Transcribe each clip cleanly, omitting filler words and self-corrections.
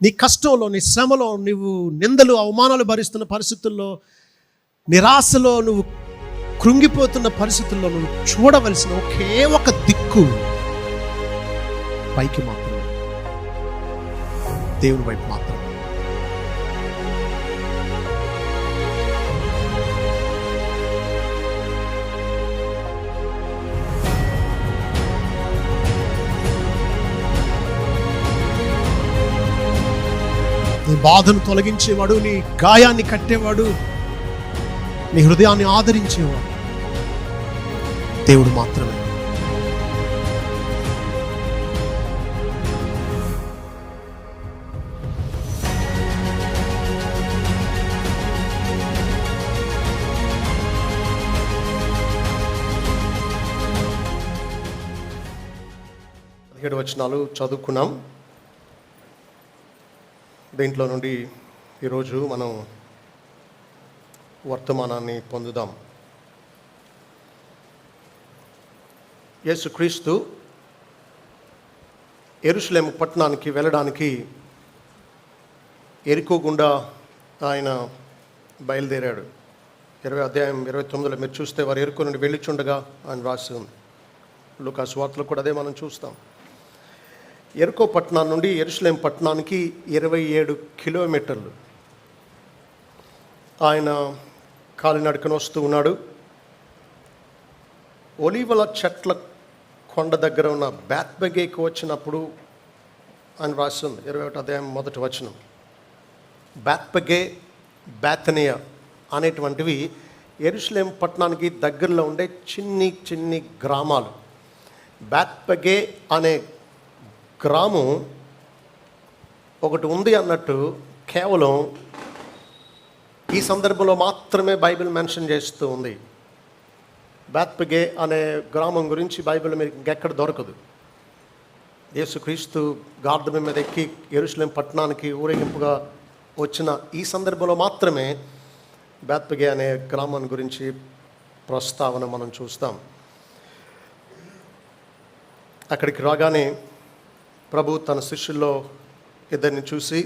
నీ కష్టంలో, నీ శ్రమలో, నువ్వు నిందలు అవమానాలు భరిస్తున్న పరిస్థితుల్లో, నిరాశలో నువ్వు కృంగిపోతున్న పరిస్థితుల్లో నువ్వు చూడవలసిన ఒకే ఒక దిక్కు పైకి మాత్రమే, దేవుని వైపు మాత్రమే. నీ బాధను తొలగించేవాడు, నీ గాయాన్ని కట్టేవాడు, నీ హృదయాన్ని ఆదరించేవాడు దేవుడు మాత్రమే. పదిహేడు వచనాలు చదువుకున్నాం. దీంట్లో నుండి ఈరోజు మనం వర్తమానాన్ని పొందుదాం. యేసుక్రీస్తు యెరూషలేము పట్టణానికి వెళ్ళడానికి ఎరికో గుండా ఆయన బయలుదేరాడు. 20 అధ్యాయం 29లో మీరు చూస్తే వారు ఎరికో నుండి వెళ్ళిచుండగా ఆయన రాసి ఉంది. లూకా సువార్తలో కూడా అదే మనం చూస్తాం. ఎరికో పట్టణం నుండి యెరూషలేము పట్టణానికి 27 కిలోమీటర్లు ఆయన కాలినడకన వస్తూ ఉన్నాడు. ఒలీవల చెట్ల కొండ దగ్గర ఉన్న బేత్పగేకి వచ్చినప్పుడు ఆయన రాస్తుంది 21 అధ్యాయం 1వ వచనం. బేత్పగే, బేతనియా అనేటువంటివి యెరూషలేము పట్టణానికి దగ్గరలో ఉండే చిన్ని చిన్ని గ్రామాలు. బేత్పగే అనే గ్రామం ఒకటి ఉంది అన్నట్టు కేవలం ఈ సందర్భంలో మాత్రమే బైబిల్ మెన్షన్ చేస్తూ ఉంది. బేత్పగే అనే గ్రామం గురించి బైబిల్ మీకు ఇంకెక్కడ దొరకదు. యేసుక్రీస్తు గాడిద మీద ఎక్కి యెరూషలేము పట్టణానికి ఊరేగింపుగా వచ్చిన ఈ సందర్భంలో మాత్రమే బేత్పగే అనే గ్రామం గురించి ప్రస్తావన మనం చూస్తాం. అక్కడికి రాగానే ప్రభు తన శిష్యుల్లో ఇద్దరిని చూసి,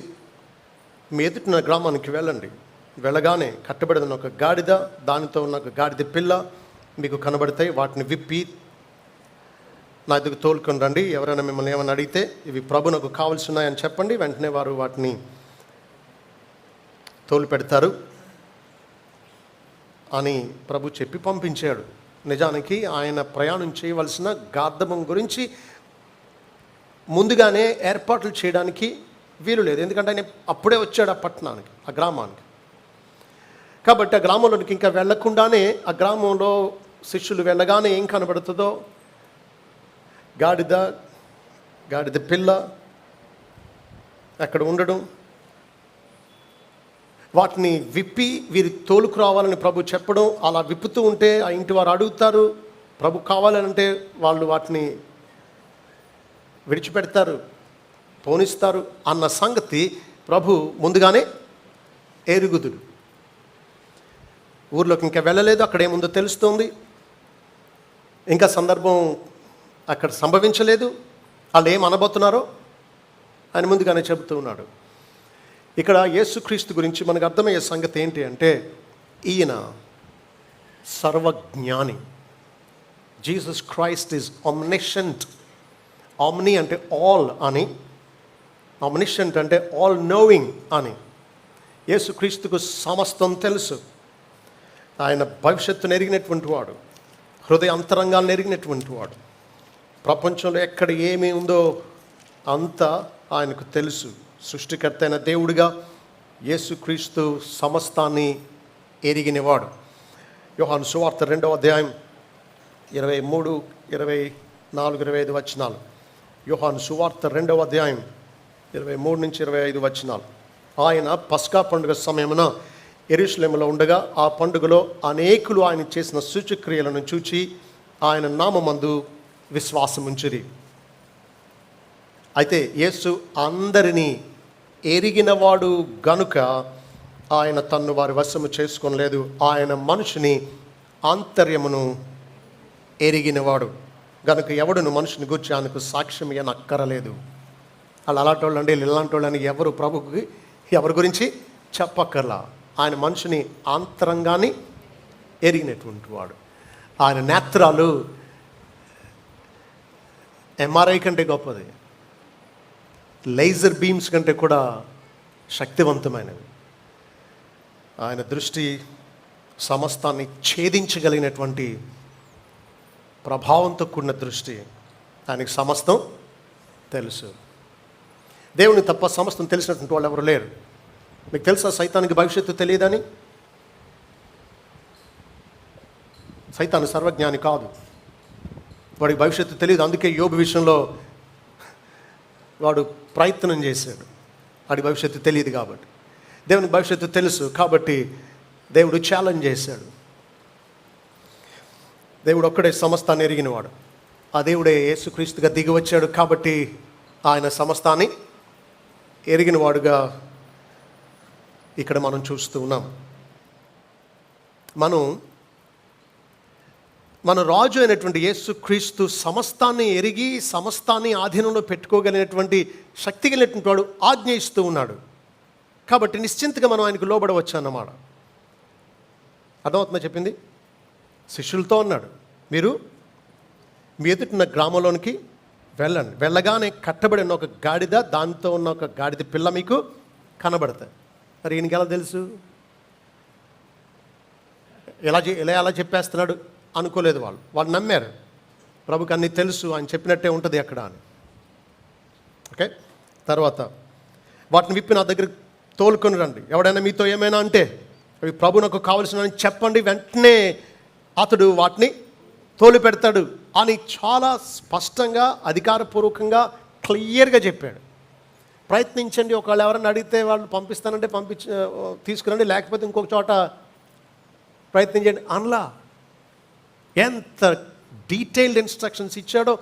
మీ ఎదుటిన గ్రామానికి వెళ్ళండి, వెళ్ళగానే కట్టబడిన ఒక గాడిద, దానితో ఉన్న ఒక గాడిద పిల్ల మీకు కనబడతాయి. వాటిని విప్పి నా ఎదుగు తోలుకొని రండి. ఎవరైనా మిమ్మల్ని ఏమైనా అడిగితే ఇవి ప్రభునకు కావాల్సి ఉన్నాయని చెప్పండి. వెంటనే వారు వాటిని తోలు పెడతారు అని ప్రభు చెప్పి పంపించాడు. నిజానికి ఆయన ప్రయాణం చేయవలసిన గార్ధబం గురించి ముందుగానే ఏర్పాట్లు చేయడానికి వీలు లేదు. ఎందుకంటే ఆయన అప్పుడే వచ్చాడు ఆ పట్టణానికి, ఆ గ్రామానికి. కాబట్టి ఆ గ్రామంలోనికి ఇంకా వెళ్ళకుండానే ఆ గ్రామంలో శిష్యులు వెళ్ళగానే ఏం కనబడుతుందో, గాడిద పిల్ల అక్కడ ఉండడం, వాటిని విప్పి వీరి తోలుకు రావాలని ప్రభు చెప్పడం. అలా విప్పుతూ ఉంటే ఆ ఇంటి వారు అడుగుతారు, ప్రభు కావాలంటే వాళ్ళు వాటిని విడిచిపెడతారు, పోనిస్తారు అన్న సంగతి ప్రభు ముందుగానే ఎరుగుదుడు. ఊర్లోకి ఇంకా వెళ్ళలేదు, అక్కడ ఏముందో తెలుస్తుంది, ఇంకా సందర్భం అక్కడ సంభవించలేదు, వాళ్ళు ఏం అనబోతున్నారో ఆయన ముందుగానే చెబుతూ ఉన్నాడు. ఇక్కడ యేసుక్రీస్తు గురించి మనకు అర్థమయ్యే సంగతి ఏంటి అంటే, ఈయన సర్వజ్ఞాని. Jesus Christ is omniscient. Omni అంటే ఆల్ అని, ఆమ్నిషెంట్ అంటే ఆల్ నోయింగ్ అని. యేసుక్రీస్తుకు సమస్తం తెలుసు. ఆయన భవిష్యత్తును ఎరిగినటువంటి వాడు, హృదయ అంతరంగాలను ఎరిగినటువంటి వాడు. ప్రపంచంలో ఎక్కడ ఏమి ఉందో అంతా ఆయనకు తెలుసు. సృష్టికర్త అయిన దేవుడిగా యేసుక్రీస్తు సమస్తాన్ని ఎరిగినవాడు. యోహాను సువార్త 2వ అధ్యాయం 23, 24, 25 వచనాలు. యోహాను సువార్త 2వ అధ్యాయం 23 నుంచి 25 వచనాలు. ఆయన పస్కా పండుగ సమయమున యెరూషలేములో ఉండగా ఆ పండుగలో అనేకులు ఆయన చేసిన సూచక్రియలను చూచి ఆయన నామమందు విశ్వాసముంచిరి. అయితే యేసు అందరినీ ఎరిగినవాడు గనుక ఆయన తన్ను వారి వశము చేసుకోలేదు. ఆయన మనుషుని ఆంతర్యమును ఎరిగినవాడు గనుక ఎవడును మనుషుని గురించి ఆయనకు సాక్ష్యం ఇవ్వనక్కరలేదు. వాళ్ళు అలాంటి వాళ్ళు అండి, ఇలాంటి వాళ్ళు అని ఎవరు ప్రభుకి ఎవరి గురించి చెప్పక్కర్లా. ఆయన మనిషిని ఆంతరంగాన్ని ఎరిగినటువంటి వాడు. ఆయన నేత్రాలు ఎంఆర్ఐ కంటే గొప్పది, లేజర్ బీమ్స్ కంటే కూడా శక్తివంతమైనవి. ఆయన దృష్టి సమస్తాన్ని ఛేదించగలిగినటువంటి ప్రభావంతో కూడిన దృష్టి. ఆయనకి సమస్తం తెలుసు. దేవుని తప్ప సమస్తం తెలిసినటువంటి వాళ్ళు ఎవరు లేరు. మీకు తెలుసా సైతానికి భవిష్యత్తు తెలియదని? సైతాను సర్వజ్ఞాని కాదు, వాడికి భవిష్యత్తు తెలియదు. అందుకే యోబు విషయంలో వాడు ప్రయత్నం చేశాడు, వాడి భవిష్యత్తు తెలియదు కాబట్టి. దేవునికి భవిష్యత్తు తెలుసు కాబట్టి దేవుడు ఛాలెంజ్ చేశాడు. దేవుడు ఒక్కడే సమస్తాన్ని ఎరిగినవాడు. ఆ దేవుడే యేసుక్రీస్తుగా దిగి వచ్చాడు కాబట్టి ఆయన సమస్తాన్ని ఎరిగినవాడుగా ఇక్కడ మనం చూస్తూ ఉన్నాం. మన రాజు అయినటువంటి యేసుక్రీస్తు సమస్తాన్ని ఎరిగి సమస్తాన్ని ఆధీనంలో పెట్టుకోగలిగినటువంటి శక్తి కలిగినటువంటి వాడు. ఆజ్ఞ ఇస్తూ ఉన్నాడు కాబట్టి నిశ్చింతగా మనం ఆయనకు లోబడవచ్చు అన్నమాట. అర్థమవుతుందా చెప్పింది? శిష్యులతో అన్నాడు, మీరు మీ ఎదుటిన్న గ్రామంలోనికి వెళ్ళండి, వెళ్ళగానే కట్టబడిన ఒక గాడిద, దాంతో ఉన్న ఒక గాడిద పిల్ల మీకు కనబడతాయి. మరి ఈయనకి ఎలా తెలుసు? ఎలా చెప్పేస్తున్నాడు అనుకోలేదు వాళ్ళు నమ్మారు. ప్రభుకి అన్నీ తెలుసు, ఆయన చెప్పినట్టే ఉంటుంది అక్కడ అని. ఓకే, తర్వాత వాటిని విప్పి నా దగ్గర తోలుకొని రండి, ఎవడైనా మీతో ఏమైనా అంటే అవి ప్రభునకు కావలసిన చెప్పండి, వెంటనే అతడు వాటిని తోలు పెడతాడు అని చాలా స్పష్టంగా అధికారపూర్వకంగా క్లియర్గా చెప్పాడు. ప్రయత్నించండి, ఒకవేళ ఎవరైనా అడిగితే వాళ్ళు పంపిస్తానంటే తీసుకురండి, లేకపోతే ఇంకొక చోట ప్రయత్నించండి అనలా. ఎంత డీటెయిల్డ్ ఇన్స్ట్రక్షన్స్ ఇచ్చాడో,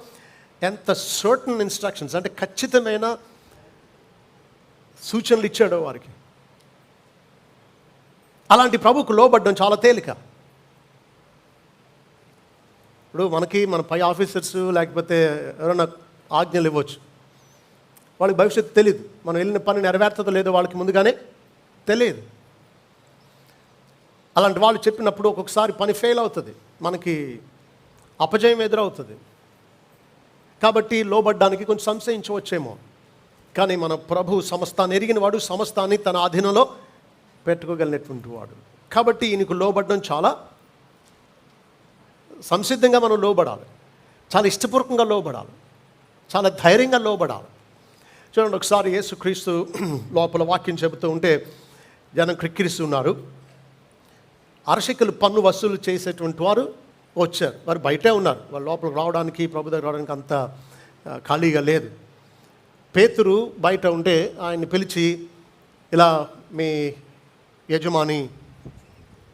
ఎంత సర్టన్ ఇన్స్ట్రక్షన్స్ అంటే ఖచ్చితమైన సూచనలు ఇచ్చాడో వారికి. అలాంటి ప్రభుకు లోబడ్డం చాలా తేలిక. ఇప్పుడు మన పై ఆఫీసర్స్ లేకపోతే ఎవరైనా ఆజ్ఞలు ఇవ్వచ్చు, వాళ్ళకి భవిష్యత్తు తెలియదు. మనం వెళ్ళిన పని నెరవేర్తదో లేదో వాళ్ళకి ముందుగానే తెలియదు. అలాంటి వాళ్ళు చెప్పినప్పుడు ఒక్కొక్కసారి పని ఫెయిల్ అవుతుంది, మనకి అపజయం ఎదురవుతుంది. కాబట్టి లోబడ్డానికి కొంచెం సంశయించవచ్చేమో, కానీ మన ప్రభు సమస్తాన్ని ఎరిగిన వాడు, సమస్తాన్ని తన ఆధీనంలో పెట్టుకోగలిగినటువంటి వాడు. కాబట్టి ఈయనకు లోబడ్డం చాలా సంసిద్ధంగా మనం లోబడాలి, చాలా ఇష్టపూర్వకంగా లోబడాలి, చాలా ధైర్యంగా లోబడాలి. చూడండి, ఒకసారి యేసుక్రీస్తు లోపల వాక్యం చెబుతూ ఉంటే జనం క్రిక్కిరిస్తున్నారు. అరశికలు పన్ను వసూలు చేసేటువంటి వారు వచ్చారు. వారు బయటే ఉన్నారు, వాళ్ళ లోపలికి రావడానికి, ప్రభు దగ్గర రావడానికి అంత ఖాళీగా లేదు. పేతురు బయట ఉంటే ఆయన్ని పిలిచి, ఇలా మీ యజమాని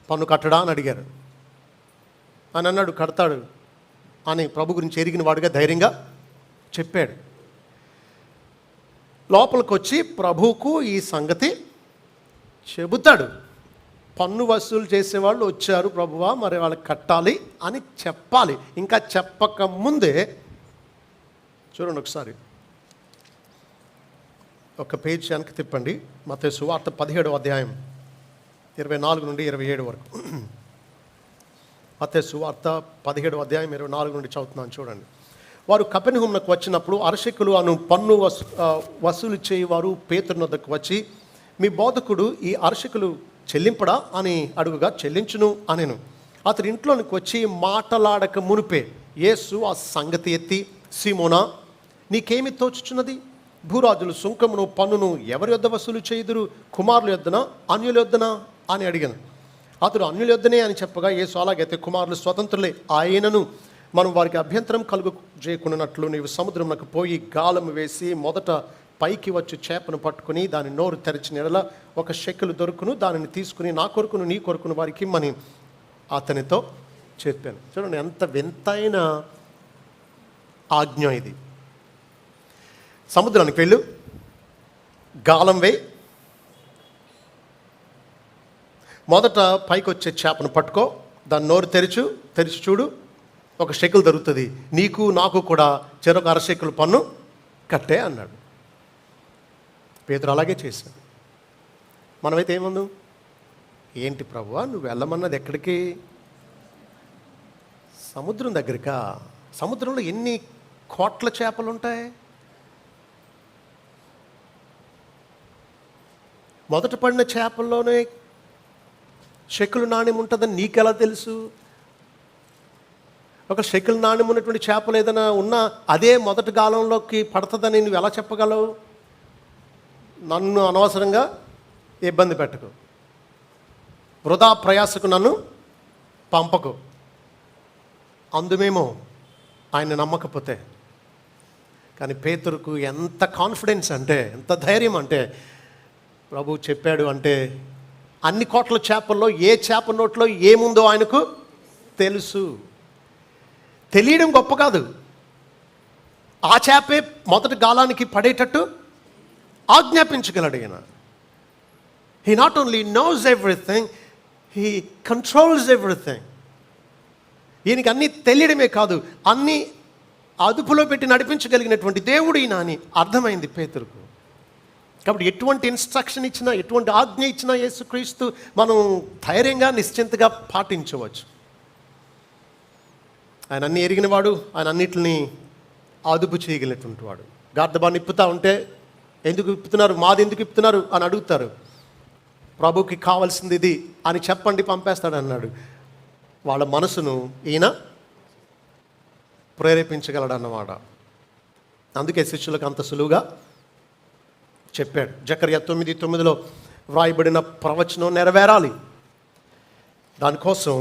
పన్ను కట్టడా అని అడిగారు. అని అన్నాడు, కడతాడు అని ప్రభు గురించి ఎరిగిన వాడుగా ధైర్యంగా చెప్పాడు. లోపలికి వచ్చి ప్రభువుకు ఈ సంగతి చెబుతాడు. పన్ను వసూలు చేసేవాళ్ళు వచ్చారు ప్రభువా, మరి వాళ్ళకి కట్టాలి అని చెప్పాలి. ఇంకా చెప్పక ముందే చూడండి, ఒకసారి ఒక పేజ్ వెనక్కి తిప్పండి. మత్తయి సువార్త 17వ అధ్యాయం 24 నుండి 27 వరకు. మత్తయి సువార్త 17వ అధ్యాయం 24 నుండి చదువుతున్నాను చూడండి. వారు కపెర్నహూమునకు వచ్చినప్పుడు అరశికులు అను పన్ను వసూలు చేయవారు పేతురు వద్దకు వచ్చి, మీ బోధకుడు ఈ అరశికులు చెల్లింపడా అని అడుగుగా, చెల్లించును అనెను. అతని ఇంట్లోనికి వచ్చి మాటలాడక మునిపే యేసు ఆ సంగతి ఎత్తి, సీమోనా, నీకేమి తోచుచున్నది? భూరాజులు సుంకమును పన్నును ఎవరి యొద్ద వసూలు చేయుదురు? కుమారుల యొద్దనా అన్యుల యొద్దనా అని అడిగాను. అతడు అన్యుల యొద్దనే అని చెప్పగా, యేసు అలాగైతే కుమారులు స్వతంత్రులే, ఆయనను మనం వారికి అభ్యంతరం కలుగు చేయకున్నట్లు నీవు సముద్రంలోకి పోయి గాలం వేసి మొదట పైకి వచ్చి చేపను పట్టుకుని దాని నోరు తెరిచిన ఎడల 1 షెకెలు దొరుకును, దానిని తీసుకుని నా కొరకును నీ కొరకును వారికి ఇమ్మని అతనితో చెప్పాను. చూడండి, ఎంత వింతైన ఆజ్ఞ ఇది. సముద్రానికి వెళ్ళు, గాలం వేయి, మొదట పైకి వచ్చే చేపను పట్టుకో, దాని నోరు తెరిచి చూడు, 1 షెకెలు దొరుకుతుంది, నీకు నాకు కూడా చెరొక 1/2 షెకెలు పన్ను కట్టే అన్నాడు. పేతురు అలాగే చేశాడు. మనమైతే ఏముందు, ఏంటి ప్రభువా నువ్వు వెళ్ళమన్నది ఎక్కడికి? సముద్రం దగ్గరికా? సముద్రంలో ఎన్ని కోట్ల చేపలు ఉంటాయి? మొదట పడిన చేపల్లోనే షెకులు నాణ్యం ఉంటుందని నీకెలా తెలుసు? ఒక షెకులు నాణ్యం ఉన్నటువంటి చేపలు ఏదైనా ఉన్నా అదే మొదటి గాలంలోకి పడుతుందని నువ్వు ఎలా చెప్పగలవు? నన్ను అనవసరంగా ఇబ్బంది పెట్టకు, వృధా ప్రయాసకు నన్ను పంపకు. అందుమేమో ఆయన నమ్మకపోతే. కానీ పేతురుకు ఎంత కాన్ఫిడెన్స్ అంటే, ఎంత ధైర్యం అంటే, ప్రభు చెప్పాడు అంటే అన్ని కోట్ల చేపల్లో ఏ చేప నోట్లో ఏముందో ఆయనకు తెలుసు. తెలియడం గొప్ప కాదు, ఆ చేపే మొదటి గాలానికి పడేటట్టు ఆజ్ఞాపించగలడు ఈయన. He not only knows everything, he controls everything. ఈయనకి అన్నీ తెలియడమే కాదు, అన్నీ అదుపులో పెట్టి నడిపించగలిగినటువంటి దేవుడు ఈయన అని అర్థమైంది పేతురుకు. కాబట్టి ఎటువంటి ఇన్స్ట్రక్షన్ ఇచ్చినా, ఎటువంటి ఆజ్ఞ ఇచ్చినా యేసుక్రీస్తు మనం ధైర్యంగా నిశ్చింతగా పాటించవచ్చు. ఆయన అన్నీ ఎరిగినవాడు, ఆయన అన్నిటిని అదుపు చేయగలిగినటువంటి వాడు. గార్ధబాన్ని ఇప్పుతా ఉంటే ఎందుకు ఇప్పుతున్నారు, మాది ఎందుకు ఇప్పుతున్నారు అని అడుగుతారు. ప్రభుకి కావాల్సింది ఇది అని చెప్పండి పంపేస్తాడు అన్నాడు. వాళ్ళ మనసును ఈయన ప్రేరేపించగలడు అన్నమాట. అందుకే శిష్యులకు అంత సులువుగా చెప్పాడు. జకర్యా 9:9 వ్రాయబడిన ప్రవచనం నెరవేరాలి. దానికోసం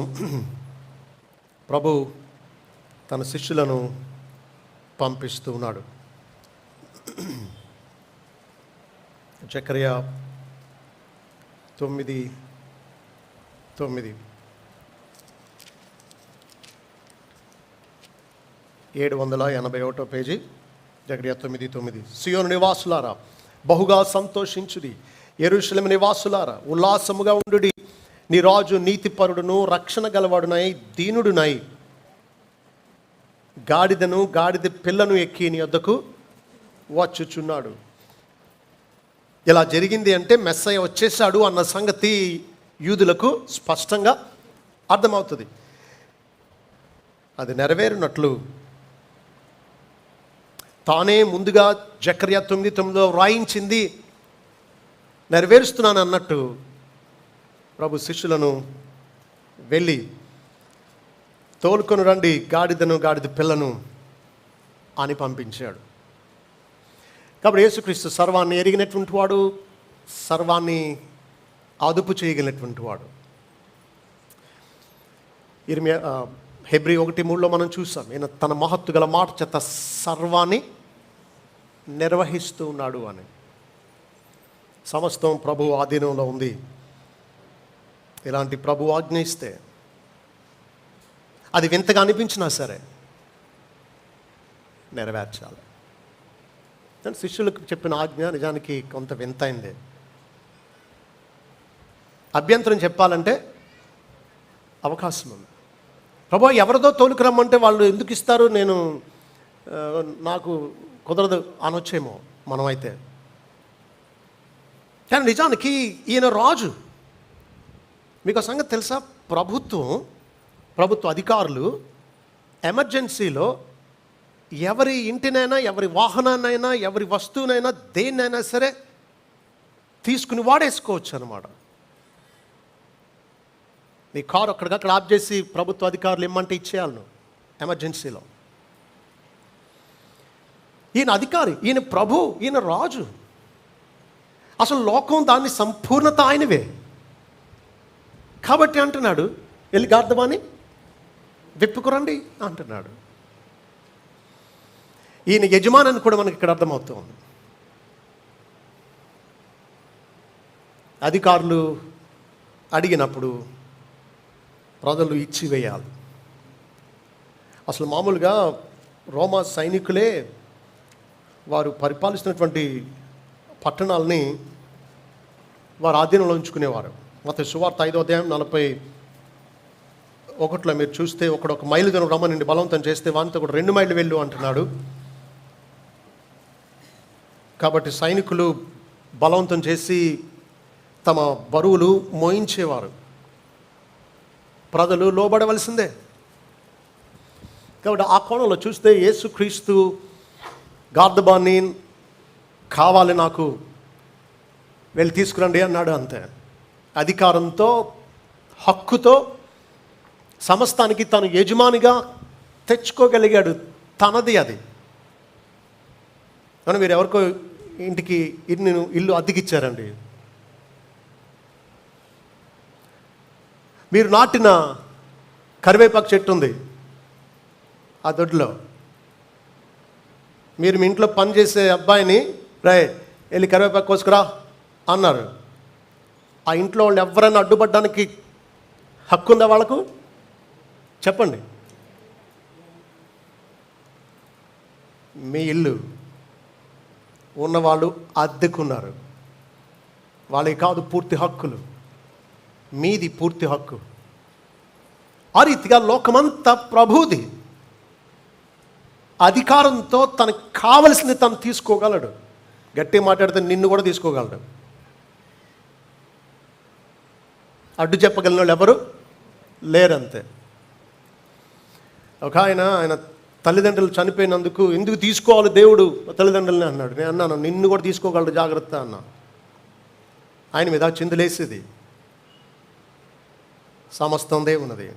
ప్రభు తన శిష్యులను పంపిస్తూ ఉన్నాడు. జకర్యా 9:9 781 పేజీ. జకర్యా 9:9 సియోను నివాసులారా బహుగా సంతోషించుడి, యెరూషలేము నివాసులారా ఉల్లాసముగా ఉండుడి. నీ రాజు నీతిపరుడును రక్షణ గలవాడునై దీనుడునై గాడిదను గాడిద పిల్లను ఎక్కి నీ వద్దకు వచ్చుచున్నాడు. ఇలా జరిగింది అంటే మెస్సయ్య వచ్చేసాడు అన్న సంగతి యూదులకు స్పష్టంగా అర్థమవుతుంది. అది నెరవేరినట్లు తానే ముందుగా జకర్యా 9:9 వ్రాయించింది నెరవేరుస్తున్నాను అన్నట్టు ప్రభు శిష్యులను వెళ్ళి తోలుకొని రండి గాడిదను గాడిద పిల్లను అని పంపించాడు. కాబట్టి యేసుక్రీస్తు సర్వాన్ని ఎరిగినటువంటి వాడు, సర్వాన్ని అదుపు చేయగలిగినటువంటి వాడు. హెబ్రీ 1:3 మనం చూసాం, ఈయన తన మహత్తు గల మాట చేత సర్వాన్ని నిర్వహిస్తూ ఉన్నాడు అని. సమస్తం ప్రభు ఆధీనంలో ఉంది. ఇలాంటి ప్రభు ఆజ్ఞ ఇస్తే అది వింతగా అనిపించినా సరే నెరవేర్చాలి. శిష్యులకు చెప్పిన ఆజ్ఞ నిజానికి కొంత వింతైందే. అభ్యంతరం చెప్పాలంటే అవకాశం ఉంది. ప్రభు ఎవరిదో తోలుకురమ్మంటే వాళ్ళు ఎందుకు ఇస్తారు, నాకు కుదరదు అనొచ్చేమో మనమైతే. కానీ నిజానికి ఈయన రాజు. మీకు ఆ సంగతి తెలుసా? ప్రభుత్వ అధికారులు ఎమర్జెన్సీలో ఎవరి ఇంటినైనా, ఎవరి వాహనాన్నైనా, ఎవరి వస్తువునైనా, దేన్నైనా సరే తీసుకుని వాడేసుకోవచ్చు అన్నమాట. నీ కారు అక్కడికక్కడ ఆఫ్ చేసి ప్రభుత్వ అధికారులు ఇమ్మంటే ఇచ్చేయాలి నువ్వు ఎమర్జెన్సీలో. ఈయన అధికారి, ఈయన ప్రభు, ఈయన రాజు. అసలు లోకం దాన్ని సంపూర్ణత ఆయనవే. కాబట్టి అంటున్నాడు, వెళ్ళి గార్ధబాన్ని విప్పుకురండి అంటున్నాడు. ఈయన యజమాని కూడా మనకి ఇక్కడ అర్థమవుతుంది. అధికారులు అడిగినప్పుడు ప్రజలు ఇచ్చివేయాలి. అసలు మామూలుగా రోమా సైనికులే వారు పరిపాలిస్తున్నటువంటి పట్టణాలని వారు ఆధీనంలో ఉంచుకునేవారు. మత్తయి సువార్త 5:41 మీరు చూస్తే, ఒక మైలు దూరం రమ్మనండి బలవంతం చేస్తే వానితో కూడా 2 మైళ్ళు వెళ్ళు అంటున్నాడు. కాబట్టి సైనికులు బలవంతం చేసి తమ బరువులు మోయించేవారు. ప్రజలు లోబడవలసిందే. కాబట్టి ఆ కోణంలో చూస్తే యేసుక్రీస్తు గార్దబాన్ని కావాలి నాకు, వెళ్ళి తీసుకురండి అన్నాడు. అంతే. అధికారంతో, హక్కుతో సమస్తానికి తను యజమానిగా తెచ్చుకోగలిగాడు. తనది అది. మనం మీరు ఎవరికో ఇంటికి ఇల్లు అద్దెకిచ్చారండి. మీరు నాటిన కరివేపాకు చెట్టు ఉంది ఆ దొడ్లో. మీరు మీ ఇంట్లో పని చేసే అబ్బాయిని వెళ్ళి కరివేపాకు కోసుకురా అన్నారు. ఆ ఇంట్లో వాళ్ళు ఎవరైనా అడ్డుపడడానికి హక్కు ఉందా వాళ్ళకు? చెప్పండి. మీ ఇల్లు ఉన్నవాళ్ళు అద్దెకున్నారు. వాళ్ళకి కాదు పూర్తి హక్కులు, మీది పూర్తి హక్కు. ఆ రీతిగా లోకమంతా ప్రభువుది. అధికారంతో తనకు కావలసింది తను తీసుకోగలడు. గట్టి మాట్లాడితే నిన్ను కూడా తీసుకోగలడు. అడ్డు చెప్పగలిగిన వాళ్ళు ఎవరు లేరంతే. ఒక ఆయన తల్లిదండ్రులు చనిపోయినందుకు ఎందుకు తీసుకోవాలి దేవుడు తల్లిదండ్రులని అన్నాడు. నేను అన్నాను, నిన్ను కూడా తీసుకోగలడు, జాగ్రత్త అన్నా. ఆయన మీద చిందులేసేది. సమస్తం దేవునిది.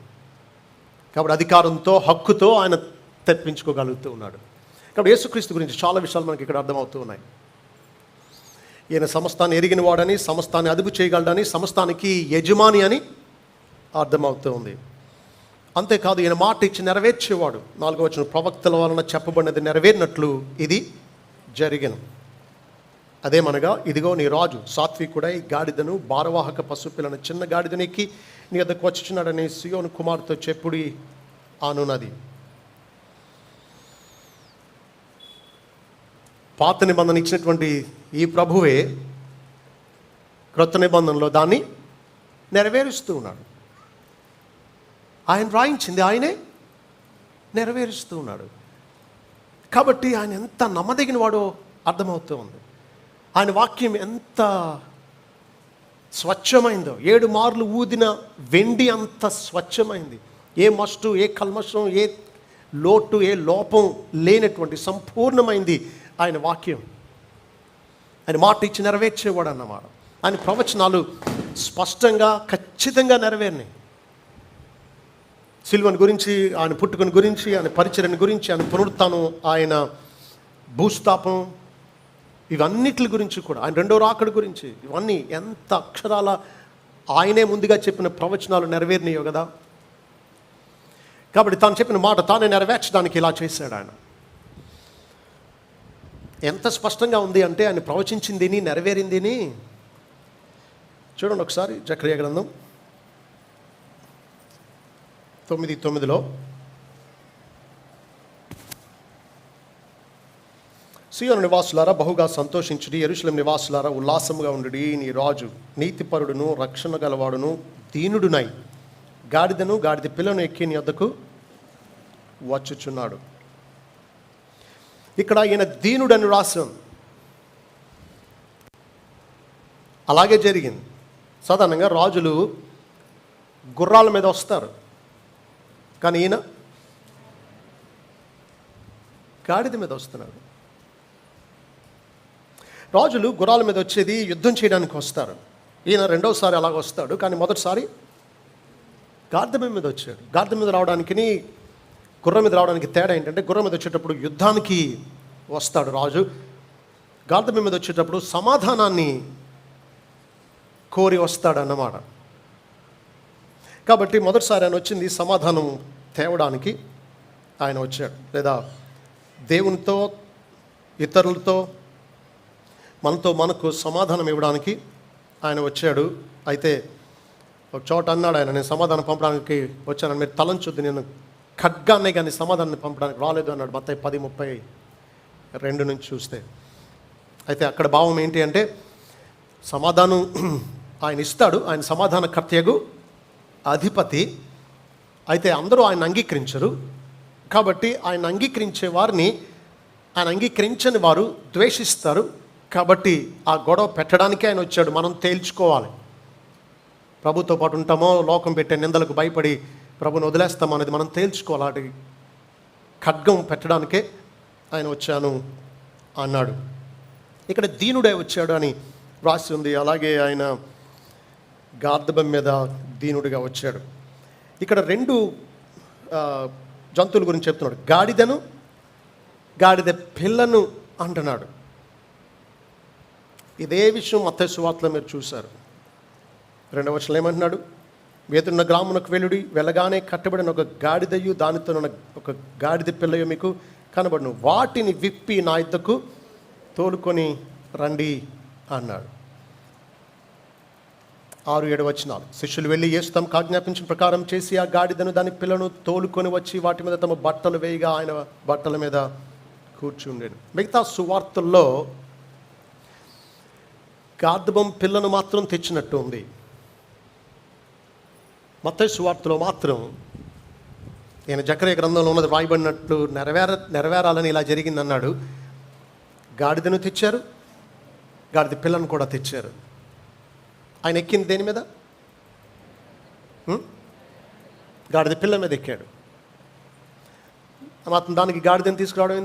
కాబట్టి అధికారంతో, హక్కుతో ఆయన తెప్పించుకోగలుగుతూ ఉన్నాడు. కాబట్టి యేసుక్రీస్తు గురించి చాలా విషయాలు మనకి ఇక్కడ అర్థమవుతూ ఉన్నాయి. ఈయన సమస్తాన్ని ఎరిగిన వాడని, సమస్తాన్ని అదుపు చేయగలడని, సమస్తానికి యజమాని అని అర్థమవుతూ ఉంది. అంతేకాదు ఈయన మాట ఇచ్చి నెరవేర్చేవాడు. 4వ వచనం, ప్రవక్తల వలన చెప్పబడినది నెరవేరినట్లు ఇది జరిగెను. అదేమనగా, ఇదిగో నీ రాజు సాత్వికుడై గాడిదను భారవాహక పశుపిల్లను చిన్న గాడిదను ఎక్కి నీ వద్దకు వచ్చుచున్నాడని సియోను కుమార్తెతో చెప్పుడి అనున్నది. పాత నిబంధన ఇచ్చినటువంటి ఈ ప్రభువే క్రొత్త నిబంధనలో దాన్ని నెరవేరుస్తూ ఉన్నాడు. ఆయన రాయించింది ఆయనే నెరవేరుస్తూ ఉన్నాడు. కాబట్టి ఆయన ఎంత నమ్మదగిన వాడో అర్థమవుతూ ఉంది. ఆయన వాక్యం ఎంత స్వచ్ఛమైందో, 7 మార్లు ఊదిన వెండి అంత స్వచ్ఛమైంది. ఏ మస్టు, ఏ కల్మషం, ఏ లోటు, ఏ లోపం లేనటువంటి సంపూర్ణమైంది ఆయన వాక్యం. ఆయన మాట ఇచ్చి నెరవేర్చేవాడు అన్నమాట. ఆయన ప్రవచనాలు స్పష్టంగా ఖచ్చితంగా నెరవేరినాయి. సిలువను గురించి, ఆయన పుట్టుకను గురించి, ఆయన పరిచర్యను గురించి, ఆయన పునరుత్థానం, ఆయన భూస్థాపనం, ఇవన్నిటి గురించి కూడా, ఆయన రెండో రాకడ గురించి, ఇవన్నీ ఎంత అక్షరాల ఆయనే ముందుగా చెప్పిన ప్రవచనాలు నెరవేరినాయో కదా. కాబట్టి తాను చెప్పిన మాట తానే నెరవేర్చడానికి ఇలా చేశాడు ఆయన. ఎంత స్పష్టంగా ఉంది అంటే ఆయన ప్రవచించిందిని నెరవేరిందిని. చూడండి ఒకసారి జకర్యా గ్రంథం 9:9 సీయోను నివాసులారా బహుగా సంతోషించుడి, యెరూషలేము నివాసులారా ఉల్లాసముగా ఉండుడి. నీ రాజు నీతిపరుడును రక్షణ గలవాడును దీనుడునై గాడిదను గాడిద పిల్లను ఎక్కి నీ వద్దకు వచ్చుచున్నాడు. ఇక్కడ ఈయన దీనుడని రాశాం. అలాగే జరిగింది. సాధారణంగా రాజులు గుర్రాల మీద వస్తారు, కానీ ఈయన గాడిద మీద వస్తున్నాడు. రాజులు గుర్రాల మీద వచ్చేది యుద్ధం చేయడానికి వస్తారు. ఈయన రెండోసారి అలాగ వస్తాడు, కానీ మొదటిసారి గాడిద మీద వచ్చాడు. గాడిద మీద రావడానికి, గుర్రం మీద రావడానికి తేడా ఏంటంటే, గుర్రం మీద వచ్చేటప్పుడు యుద్ధానికి వస్తాడు రాజు. గాడిద మీద వచ్చేటప్పుడు సమాధానాన్ని కోరి వస్తాడు అన్నమాట. కాబట్టి మొదటిసారి ఆయన వచ్చింది సమాధానం తేవడానికి ఆయన వచ్చాడు, లేదా దేవునితో, ఇతరులతో, మనకు సమాధానం ఇవ్వడానికి ఆయన వచ్చాడు. అయితే ఒక చోట అన్నాడు ఆయన, నేను సమాధానం పంపడానికి వచ్చాను, మీరు తలంచొద్దు, నేను ఖడ్గానే కానీ సమాధానాన్ని పంపడానికి రాలేదు అన్నాడు. మత్తయి 10:32 నుంచి చూస్తే. అయితే అక్కడ భావం ఏంటి అంటే, సమాధానం ఆయన ఇస్తాడు, ఆయన సమాధాన కర్తయగు అధిపతి. అయితే అందరూ ఆయన అంగీకరించరు. కాబట్టి ఆయన అంగీకరించే వారిని ఆయన అంగీకరించని వారు ద్వేషిస్తారు. కాబట్టి ఆ గొడవ పెట్టడానికే ఆయన వచ్చాడు. మనం తేల్చుకోవాలి. ప్రభుతో పాటు ఉంటామో లోకం పెట్టే నిందలకు భయపడి ప్రభుని వదిలేస్తామో అనేది మనం తేల్చుకోవాలి. అది ఖడ్గం పెట్టడానికే ఆయన వచ్చాను అన్నాడు. ఇక్కడ దీనుడే వచ్చాడు అని రాసి ఉంది. అలాగే ఆయన గార్ధబం మీద దీనుడిగా వచ్చాడు. ఇక్కడ రెండు జంతువుల గురించి చెప్తున్నాడు. గాడిదను, గాడిద పిల్లను అంటున్నాడు. ఇదే విషయం మత్తయి సువార్తలో మీరు చూశారు. 2వ వచనంలో ఏమంటున్నాడు? వేతున్న గ్రామునకు వెలుడి, వెళ్ళగానే కట్టబడిన ఒక గాడిదయు దానితో ఒక గాడిద పిల్లయు మీకు కనబడును, వాటిని విప్పి నా యుద్ధకు తోలుకొని రండి అన్నాడు. 6-7 వచనాలు. శిష్యులు వెళ్ళి యేసు తమకు ఆజ్ఞాపించిన ప్రకారం చేసి ఆ గాడిదను దాని పిల్లను తోలుకొని వచ్చి వాటి మీద తమ బట్టలు వేయగా ఆయన బట్టల మీద కూర్చుండేను. మిగతా సువార్తల్లో గార్ధబం పిల్లను మాత్రం తెచ్చినట్టు ఉంది. మత్తయి సువార్తలో మాత్రం ఈయన జకర్యా గ్రంథంలో ఉన్నది రాయబడినట్లు నెరవేరాలని ఇలా జరిగిందన్నాడు. గాడిదను తెచ్చారు, గాడిద పిల్లను కూడా తెచ్చారు. ఆయన ఎక్కింది దేని మీద? గాడిద పిల్ల మీద ఎక్కాడు. మాత్రం దానికి గాడిదని తీసుకురావడం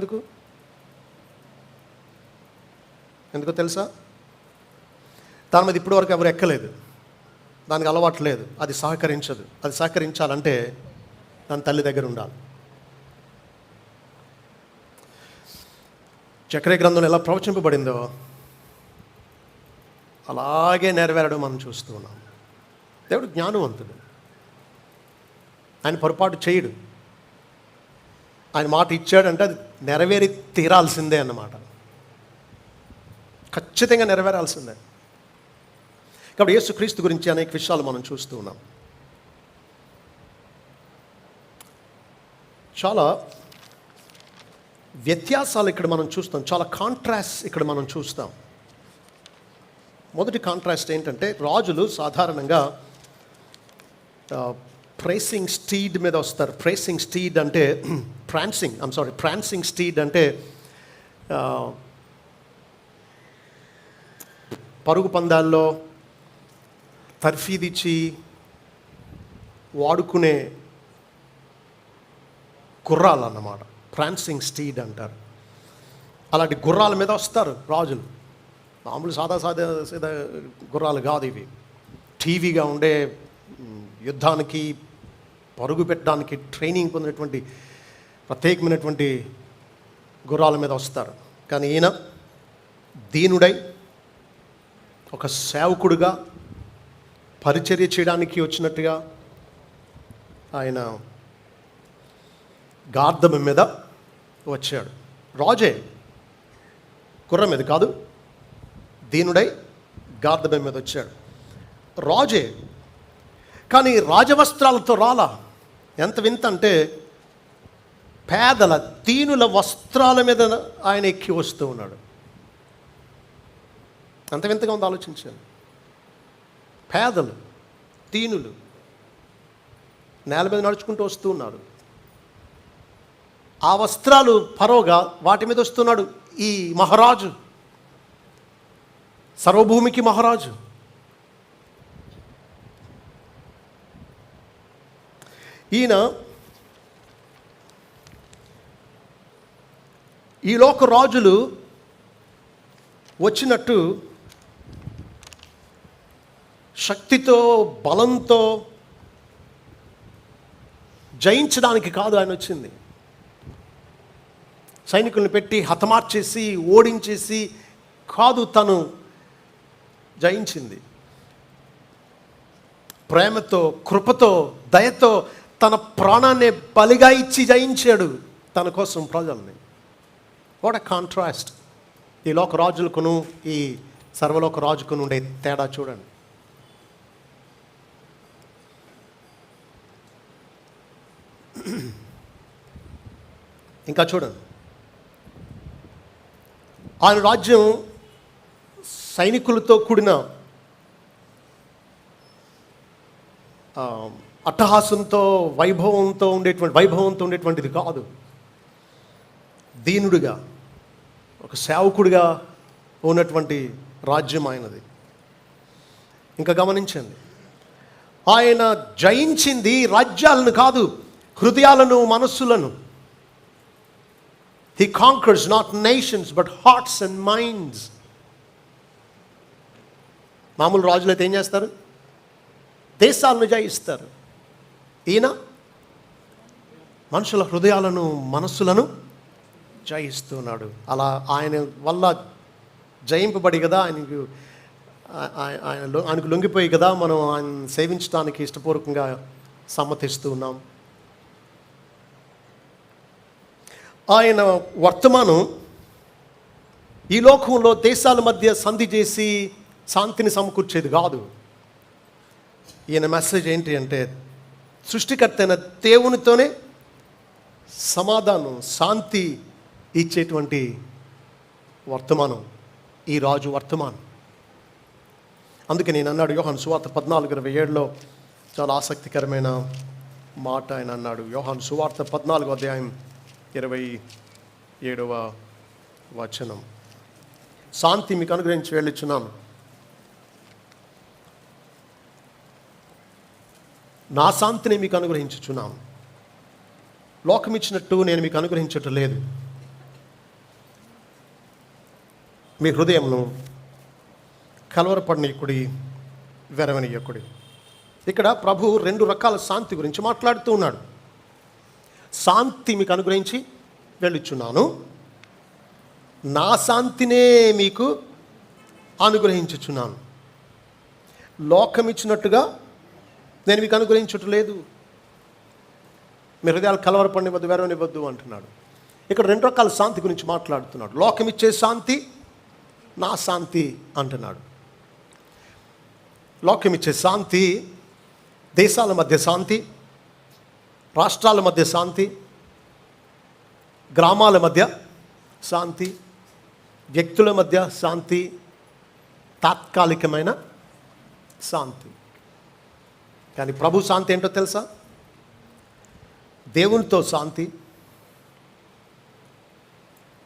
ఎందుకో తెలుసా? దాని మీద ఇప్పటి వరకు ఎవరు ఎక్కలేదు. దానికి అలవాటు లేదు. అది సహకరించదు. అది సహకరించాలంటే దాని తల్లి దగ్గర ఉండాలి. జకర్యా గ్రంథంలో ఎలా ప్రవచింపబడిందో అలాగే నెరవేరడం మనం చూస్తూ ఉన్నాం. దేవుడు జ్ఞానవంతుడు. ఆయన పొరపాటు చేయడు. ఆయన మాట ఇచ్చాడంటే అది నెరవేరి తీరాల్సిందే అన్నమాట. ఖచ్చితంగా నెరవేరాల్సిందే. కాబట్టి యేసుక్రీస్తు గురించి అనేక విషయాలు మనం చూస్తూ ఉన్నాం. చాలా వ్యత్యాసాలు ఇక్కడ మనం చూస్తాం. చాలా కాంట్రాస్ట్ ఇక్కడ మనం చూస్తాం. మొదటి కాంట్రాస్ట్ ఏంటంటే, రాజులు సాధారణంగా ప్రైసింగ్ స్టీడ్ మీద వస్తారు. ప్రైసింగ్ స్టీడ్ అంటే ప్రాన్సింగ్ స్టీడ్ అంటే పరుగు పందాల్లో తర్ఫీదిచ్చి వాడుకునే గుర్రాలు అన్నమాట. ప్రాన్సింగ్ స్టీడ్ అంటారు. అలాంటి గుర్రాల మీద వస్తారు రాజులు. మామూలు సాదా గుర్రాలు కాదు ఇవి. టీవీగా ఉండే, యుద్ధానికి పరుగు పెట్టడానికి ట్రైనింగ్ పొందినటువంటి ప్రత్యేకమైనటువంటి గుర్రాల మీద వస్తారు. కానీ ఈయన దీనుడై ఒక సేవకుడుగా పరిచర్య చేయడానికి వచ్చినట్టుగా ఆయన గార్ధబం మీద వచ్చాడు. రాజే, గుర్రం మీద కాదు, దీనుడై గార్ధబం మీద వచ్చాడు. రాజే, కానీ రాజవస్త్రాలతో రాలా. ఎంత వింత అంటే, పేదల దీనుల వస్త్రాల మీద ఆయన ఎక్కి వస్తూ ఉన్నాడు. అంత వింతగా ఉంది, ఆలోచించాను. పేదలు, దీనులు నేల మీద నడుచుకుంటూ వస్తూ ఉన్నారు. ఆ వస్త్రాలు పరోగా వాటి మీద వస్తున్నాడు ఈ మహారాజు, సర్వభూమికి మహారాజు. ఈయన ఈ లోక రాజులు వచ్చినట్టు శక్తితో, బలంతో జయించడానికి కాదు ఆయన వచ్చింది. సైనికులను పెట్టి హతమార్చేసి ఓడించేసి కాదు తను జయించింది. ప్రేమతో, కృపతో, దయతో తన ప్రాణాన్ని బలిగా ఇచ్చి జయించాడు తన కోసం ప్రజల్ని. What a contrast! ఈ లోక రాజులకును ఈ సర్వలోక రాజుకును ఉండే తేడా చూడండి. ఇంకా చూడండి, ఆయన రాజ్యం సైనికులతో కూడిన అట్టహాసంతో, వైభవంతో ఉండేటువంటిది కాదు. దీనుడిగా, ఒక సేవకుడిగా ఉన్నటువంటి రాజ్యం ఆయనది. ఇంకా గమనించండి, ఆయన జయించింది రాజ్యాలను కాదు, హృదయాలను, మనస్సులను. He conquers not nations but hearts and minds. మామూలు రాజులు అయితే ఏం చేస్తారు? దేశాలను జయిస్తారు. ఈయన మనుషుల హృదయాలను, మనస్సులను జయిస్తున్నాడు. అలా ఆయన వల్ల జయింపబడి కదా, ఆయనకు లొంగిపోయి కదా మనం ఆయన సేవించడానికి ఇష్టపూర్వకంగా సమ్మతిస్తూ ఉన్నాం. ఆయన వర్తమానం ఈ లోకంలో దేశాల మధ్య సంధి చేసి శాంతిని సమకూర్చేది కాదు. ఈయన మెసేజ్ ఏంటి అంటే, సృష్టికర్త అయిన దేవునితోనే సమాధానం, శాంతి ఇచ్చేటువంటి వర్తమానం ఈ రాజు వర్తమానం. అందుకే నేను అన్నాడు, యోహాను సువార్త 14:27లో చాలా ఆసక్తికరమైన మాట ఆయన అన్నాడు. యోహాను సువార్త 14:27 శాంతి మీకు అనుగ్రహించి వెళ్ళిచున్నాను, నా శాంతిని మీకు అనుగ్రహించుచున్నాను, లోకం ఇచ్చినట్టు నేను మీకు అనుగ్రహించటం లేదు. మీ హృదయంను కలవరపడనీయకుడి, వెరవనీయకుడి. ఇక్కడ ప్రభు 2 రకాల శాంతి గురించి మాట్లాడుతూ ఉన్నాడు. శాంతి మీకు అనుగ్రహించి వెళ్ళుచున్నాను, నా శాంతినే మీకు అనుగ్రహించుచున్నాను, లోకం ఇచ్చినట్టుగా నేను మీకు అనుగ్రహించటం లేదు. మీ హృదయాలు కలవరపడనివ్వద్దు, వెరవనివ్వద్దు అంటున్నాడు. ఇక్కడ 2 రకాల శాంతి గురించి మాట్లాడుతున్నాడు. లోకం ఇచ్చే శాంతి, నా శాంతి అంటున్నాడు. లోకం ఇచ్చే శాంతి దేశాల మధ్య శాంతి, రాష్ట్రాల మధ్య శాంతి, గ్రామాల మధ్య శాంతి, వ్యక్తుల మధ్య శాంతి, తాత్కాలికమైన శాంతి. కానీ ప్రభు శాంతి ఏంటో తెలుసా? దేవునితో శాంతి,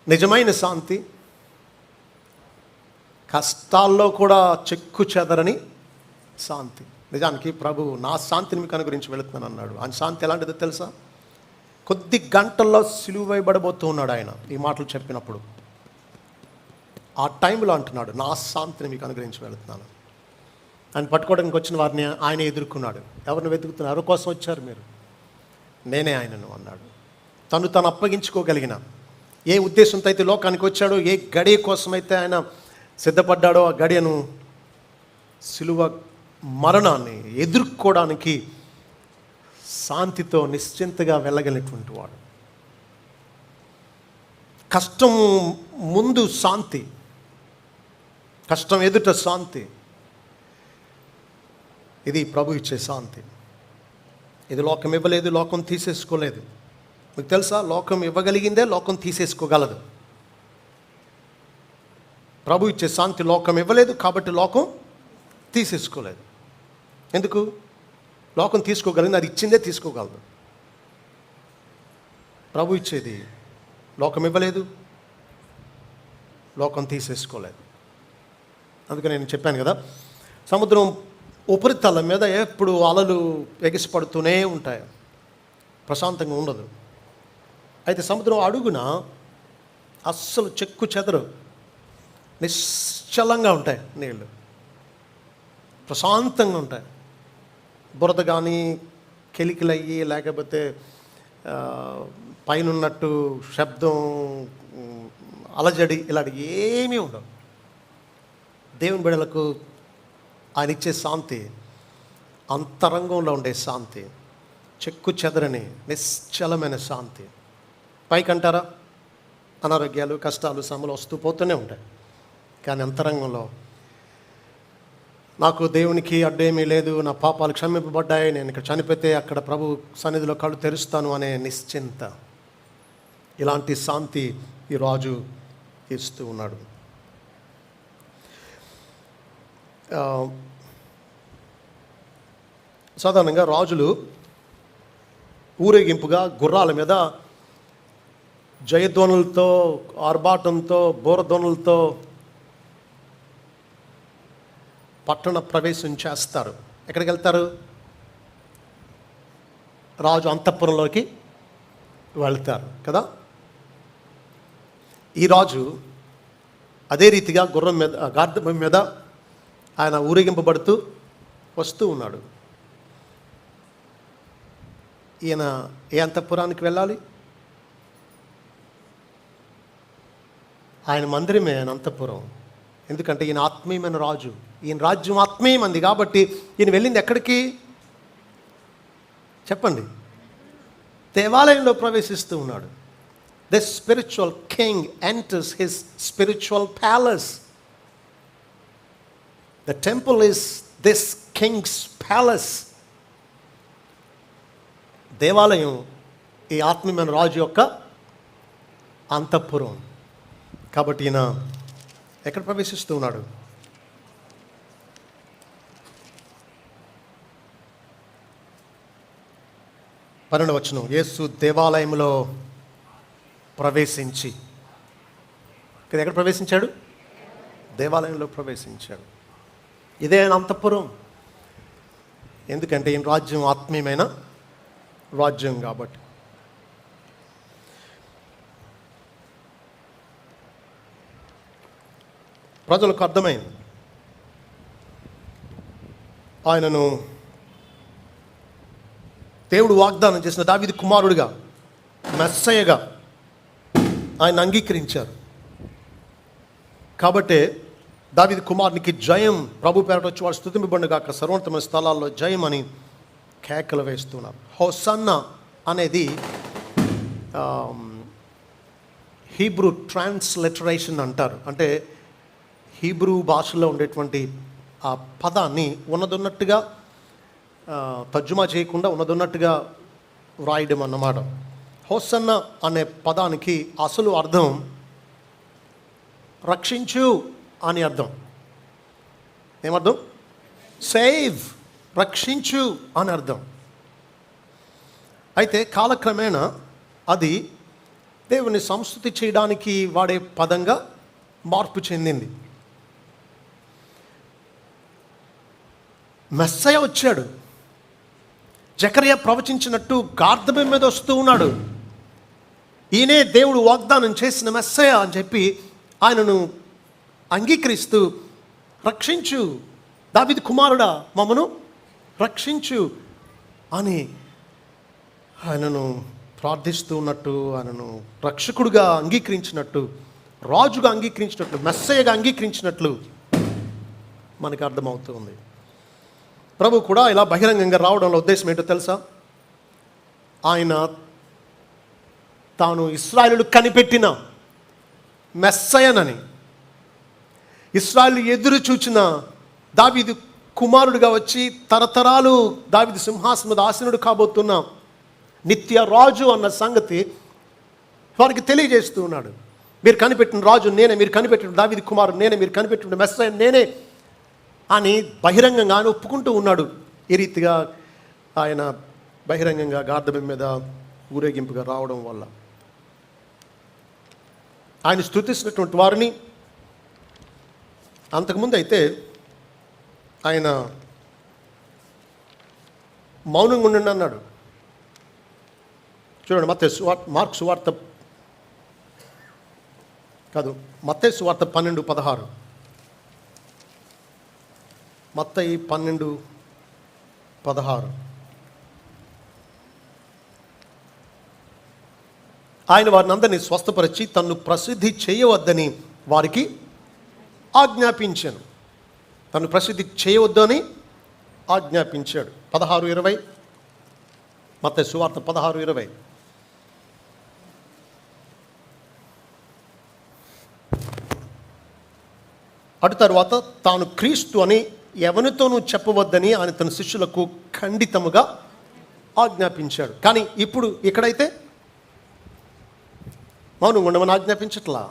నిజమైన శాంతి, కష్టాల్లో కూడా చెక్కు చెదరని శాంతి. నిజానికి ప్రభు నా శాంతిని మీకు అనుగ్రహించి వెళుతున్నాను అన్నాడు. ఆయన శాంతి ఎలాంటిదో తెలుసా? కొద్ది గంటల్లో సిలువ వేయబడబోతూ ఉన్నాడు ఆయన ఈ మాటలు చెప్పినప్పుడు. ఆ టైంలో అంటున్నాడు, నా శాంతిని మీకు అనుగ్రహించి వెళుతున్నాను. ఆయన పట్టుకోవడానికి వచ్చిన వారిని ఆయన ఎదుర్కొన్నాడు. ఎవరిని వెతుకుతున్నారు? ఎవరి కోసం వచ్చారు మీరు? నేనే ఆయనను అన్నాడు. తను అప్పగించుకోగలిగిన, ఏ ఉద్దేశంతో అయితే లోకానికి వచ్చాడో, ఏ గడియ కోసమైతే ఆయన సిద్ధపడ్డాడో, ఆ గడియను, సిలువ మరణాన్ని ఎదుర్కోవడానికి శాంతితో నిశ్చింతగా వెళ్ళగలిగినటువంటి వాడు. కష్టం ముందు శాంతి, కష్టం ఎదుట శాంతి. ఇది ప్రభు ఇచ్చే శాంతి. ఇది లోకం ఇవ్వలేదు, లోకం తీసేసుకోలేదు. మీకు తెలుసా, లోకం ఇవ్వగలిగిందే లోకం తీసేసుకోగలదు. ప్రభు ఇచ్చే శాంతి లోకం ఇవ్వలేదు, కాబట్టి లోకం తీసేసుకోలేదు. ఎందుకు? లోకం తీసుకోగలిగింది, అది ఇచ్చిందే తీసుకోగలదు. ప్రభు ఇచ్చేది లోకం ఇవ్వలేదు, లోకం తీసేసుకోలేదు. అందుకే నేను చెప్పాను కదా, సముద్రం ఉపరితలం మీద ఎప్పుడు అలలు ఎగిసిపడుతూనే ఉంటాయి, ప్రశాంతంగా ఉండదు. అయితే సముద్రం అడుగున అస్సలు చెక్కు చెదరు, నిశ్చలంగా ఉంటాయి నీళ్ళు, ప్రశాంతంగా ఉంటాయి. బురద కానీ కెలికిలయ్యి లేకపోతే పైన ఉన్నట్టు శబ్దం, అలజడి ఇలాంటి ఏమీ ఉండవు. దేవుని బిడ్డలకు ఆయన ఇచ్చే శాంతి అంతరంగంలో ఉండే శాంతి, చెక్కు చెదరని నిశ్చలమైన శాంతి. పైకంటారా అనారోగ్యాలు, కష్టాలు, శ్రమలు వస్తూ పోతూనే ఉంటాయి. కానీ అంతరంగంలో నాకు దేవునికి అడ్డేమీ లేదు, నా పాపాలు క్షమింపబడ్డాయి, నేను ఇక్కడ చనిపోతే అక్కడ ప్రభు సన్నిధిలో కళ్ళు తెరుస్తాను అనే నిశ్చింత, ఇలాంటి శాంతి ఈ రాజు ఇస్తూ ఉన్నాడు. సాధారణంగా రాజులు ఊరేగింపుగా గుర్రాల మీద జయధ్వనులతో, ఆర్భాటంతో, బోరధ్వనులతో పట్టణ ప్రవేశం చేస్తారు. ఎక్కడికి వెళ్తారు? రాజు అంతఃపురంలోకి వెళ్తారు కదా. ఈ రాజు అదే రీతిగా గుర్రం మీద, గాడిద మీద ఆయన ఊరేగింపబడుతూ వస్తూ ఉన్నాడు. ఈయన ఏ అంతఃపురానికి వెళ్ళాలి? ఆయన మందిరమే ఆయన అంతఃపురం. ఎందుకంటే ఈయన ఆత్మీయమైన రాజు, ఈయన రాజ్యం ఆత్మీయమంది కాబట్టి ఈయన వెళ్ళింది ఎక్కడికి చెప్పండి? దేవాలయంలో ప్రవేశిస్తూ ఉన్నాడు. This spiritual king enters his spiritual palace. The temple is this Kings palace. దేవాలయం ఈ ఆత్మీయమైన రాజు యొక్క అంతఃపురం. కాబట్టి ఈయన ఎక్కడ ప్రవేశిస్తూ ఉన్నాడు? 12వ వచనం, యేసు దేవాలయంలో ప్రవేశించి. ఎక్కడ ప్రవేశించాడు? దేవాలయంలో ప్రవేశించాడు. ఇదే ఆయన అంతఃపురం. ఎందుకంటే ఈయన రాజ్యం ఆత్మీయమైన రాజ్యం కాబట్టి. ప్రజలకు అర్థమైంది ఆయనను దేవుడు వాగ్దానం చేసిన దావీదు కుమారుడిగా, మెస్సయ్యగా ఆయన అంగీకరించారు. కాబట్టే దావీదు కుమారునికి జయం, ప్రభు పేరట వచ్చి వాడు స్తుతింపబడును గాక, సర్వోన్నతమైన స్థలాల్లో జయం అని కేకలు వేస్తున్నారు. హోసన్నా అనేది హీబ్రూ ట్రాన్స్లిటరేషన్ అంటారు. అంటే హీబ్రూ భాషలో ఉండేటువంటి ఆ పదాన్ని ఉన్నదన్నట్టుగా తర్జుమా చేయకుండా ఉన్నదన్నట్టుగా వ్రాయడం అన్నమాట. హోసన్నా అనే పదానికి అసలు అర్థం రక్షించు అని అర్థం. ఏమర్థం? సేవ్, రక్షించు అని అర్థం. అయితే కాలక్రమేణా అది దేవుని సంస్తుతి చేయడానికి వాడే పదంగా మార్పు చెందింది. మెస్సయ్య వచ్చాడు. జకర్యా ప్రవచించినట్టు గార్ధబం మీద వస్తూ ఉన్నాడు. ఈయనే దేవుడు వాగ్దానం చేసిన మెస్సయ్య అని చెప్పి ఆయనను అంగీకరిస్తూ రక్షించు, దావీదు కుమారుడా మమ్మను రక్షించు అని ఆయనను ప్రార్థిస్తూ ఉన్నట్టు, ఆయనను రక్షకుడుగా అంగీకరించినట్టు, రాజుగా అంగీకరించినట్లు, మెస్సయ్యగా అంగీకరించినట్లు మనకు అర్థమవుతుంది. ప్రభు కూడా ఇలా బహిరంగంగా రావడంలో ఉద్దేశం ఏంటో తెలుసా? ఆయన తాను ఇశ్రాయేలు కనిపెట్టిన మెస్సయ్యనని, ఇశ్రాయేలు ఎదురు చూచిన దావీదు కుమారుడిగా వచ్చి తరతరాలు దావీదు సింహాసనం మీద ఆసీనుడు కాబోతున్న నిత్య రాజు అన్న సంగతి వారికి తెలియజేస్తూ ఉన్నాడు. మీరు కనిపెట్టిన రాజు నేనే, మీరు కనిపెట్టిన దావీదు కుమారుడు నేనే, మీరు కనిపెట్టిన మెస్సయ్య నేనే అని బహిరంగంగా ఆయన ఒప్పుకుంటూ ఉన్నాడు. ఈ రీతిగా ఆయన బహిరంగంగా గార్ధబం మీద ఊరేగింపుగా రావడం వల్ల ఆయన స్తుతిస్తున్నటువంటి వారిని, అంతకుముందు అయితే ఆయన మౌనంగా ఉండండి అన్నాడు. చూడండి, మార్కు సువార్త కాదు, మత్తయి సువార్త 12:16. మత్తయి 12:16. ఆయన వారిని అందరినీ స్వస్థపరిచి తన్ను ప్రసిద్ధి చేయవద్దని వారికి ఆజ్ఞాపించాను. తను ప్రసిద్ధి చేయవద్దని ఆజ్ఞాపించాడు. 16:20. మత్తయి సువార్త 16:20. అటు తరువాత తాను క్రీస్తు అని ఎవరితోనూ చెప్పవద్దని ఆయన తన శిష్యులకు ఖండితముగా ఆజ్ఞాపించాడు. కానీ ఇప్పుడు ఇక్కడైతే మౌనం ఉండమని ఆజ్ఞాపించట్లా,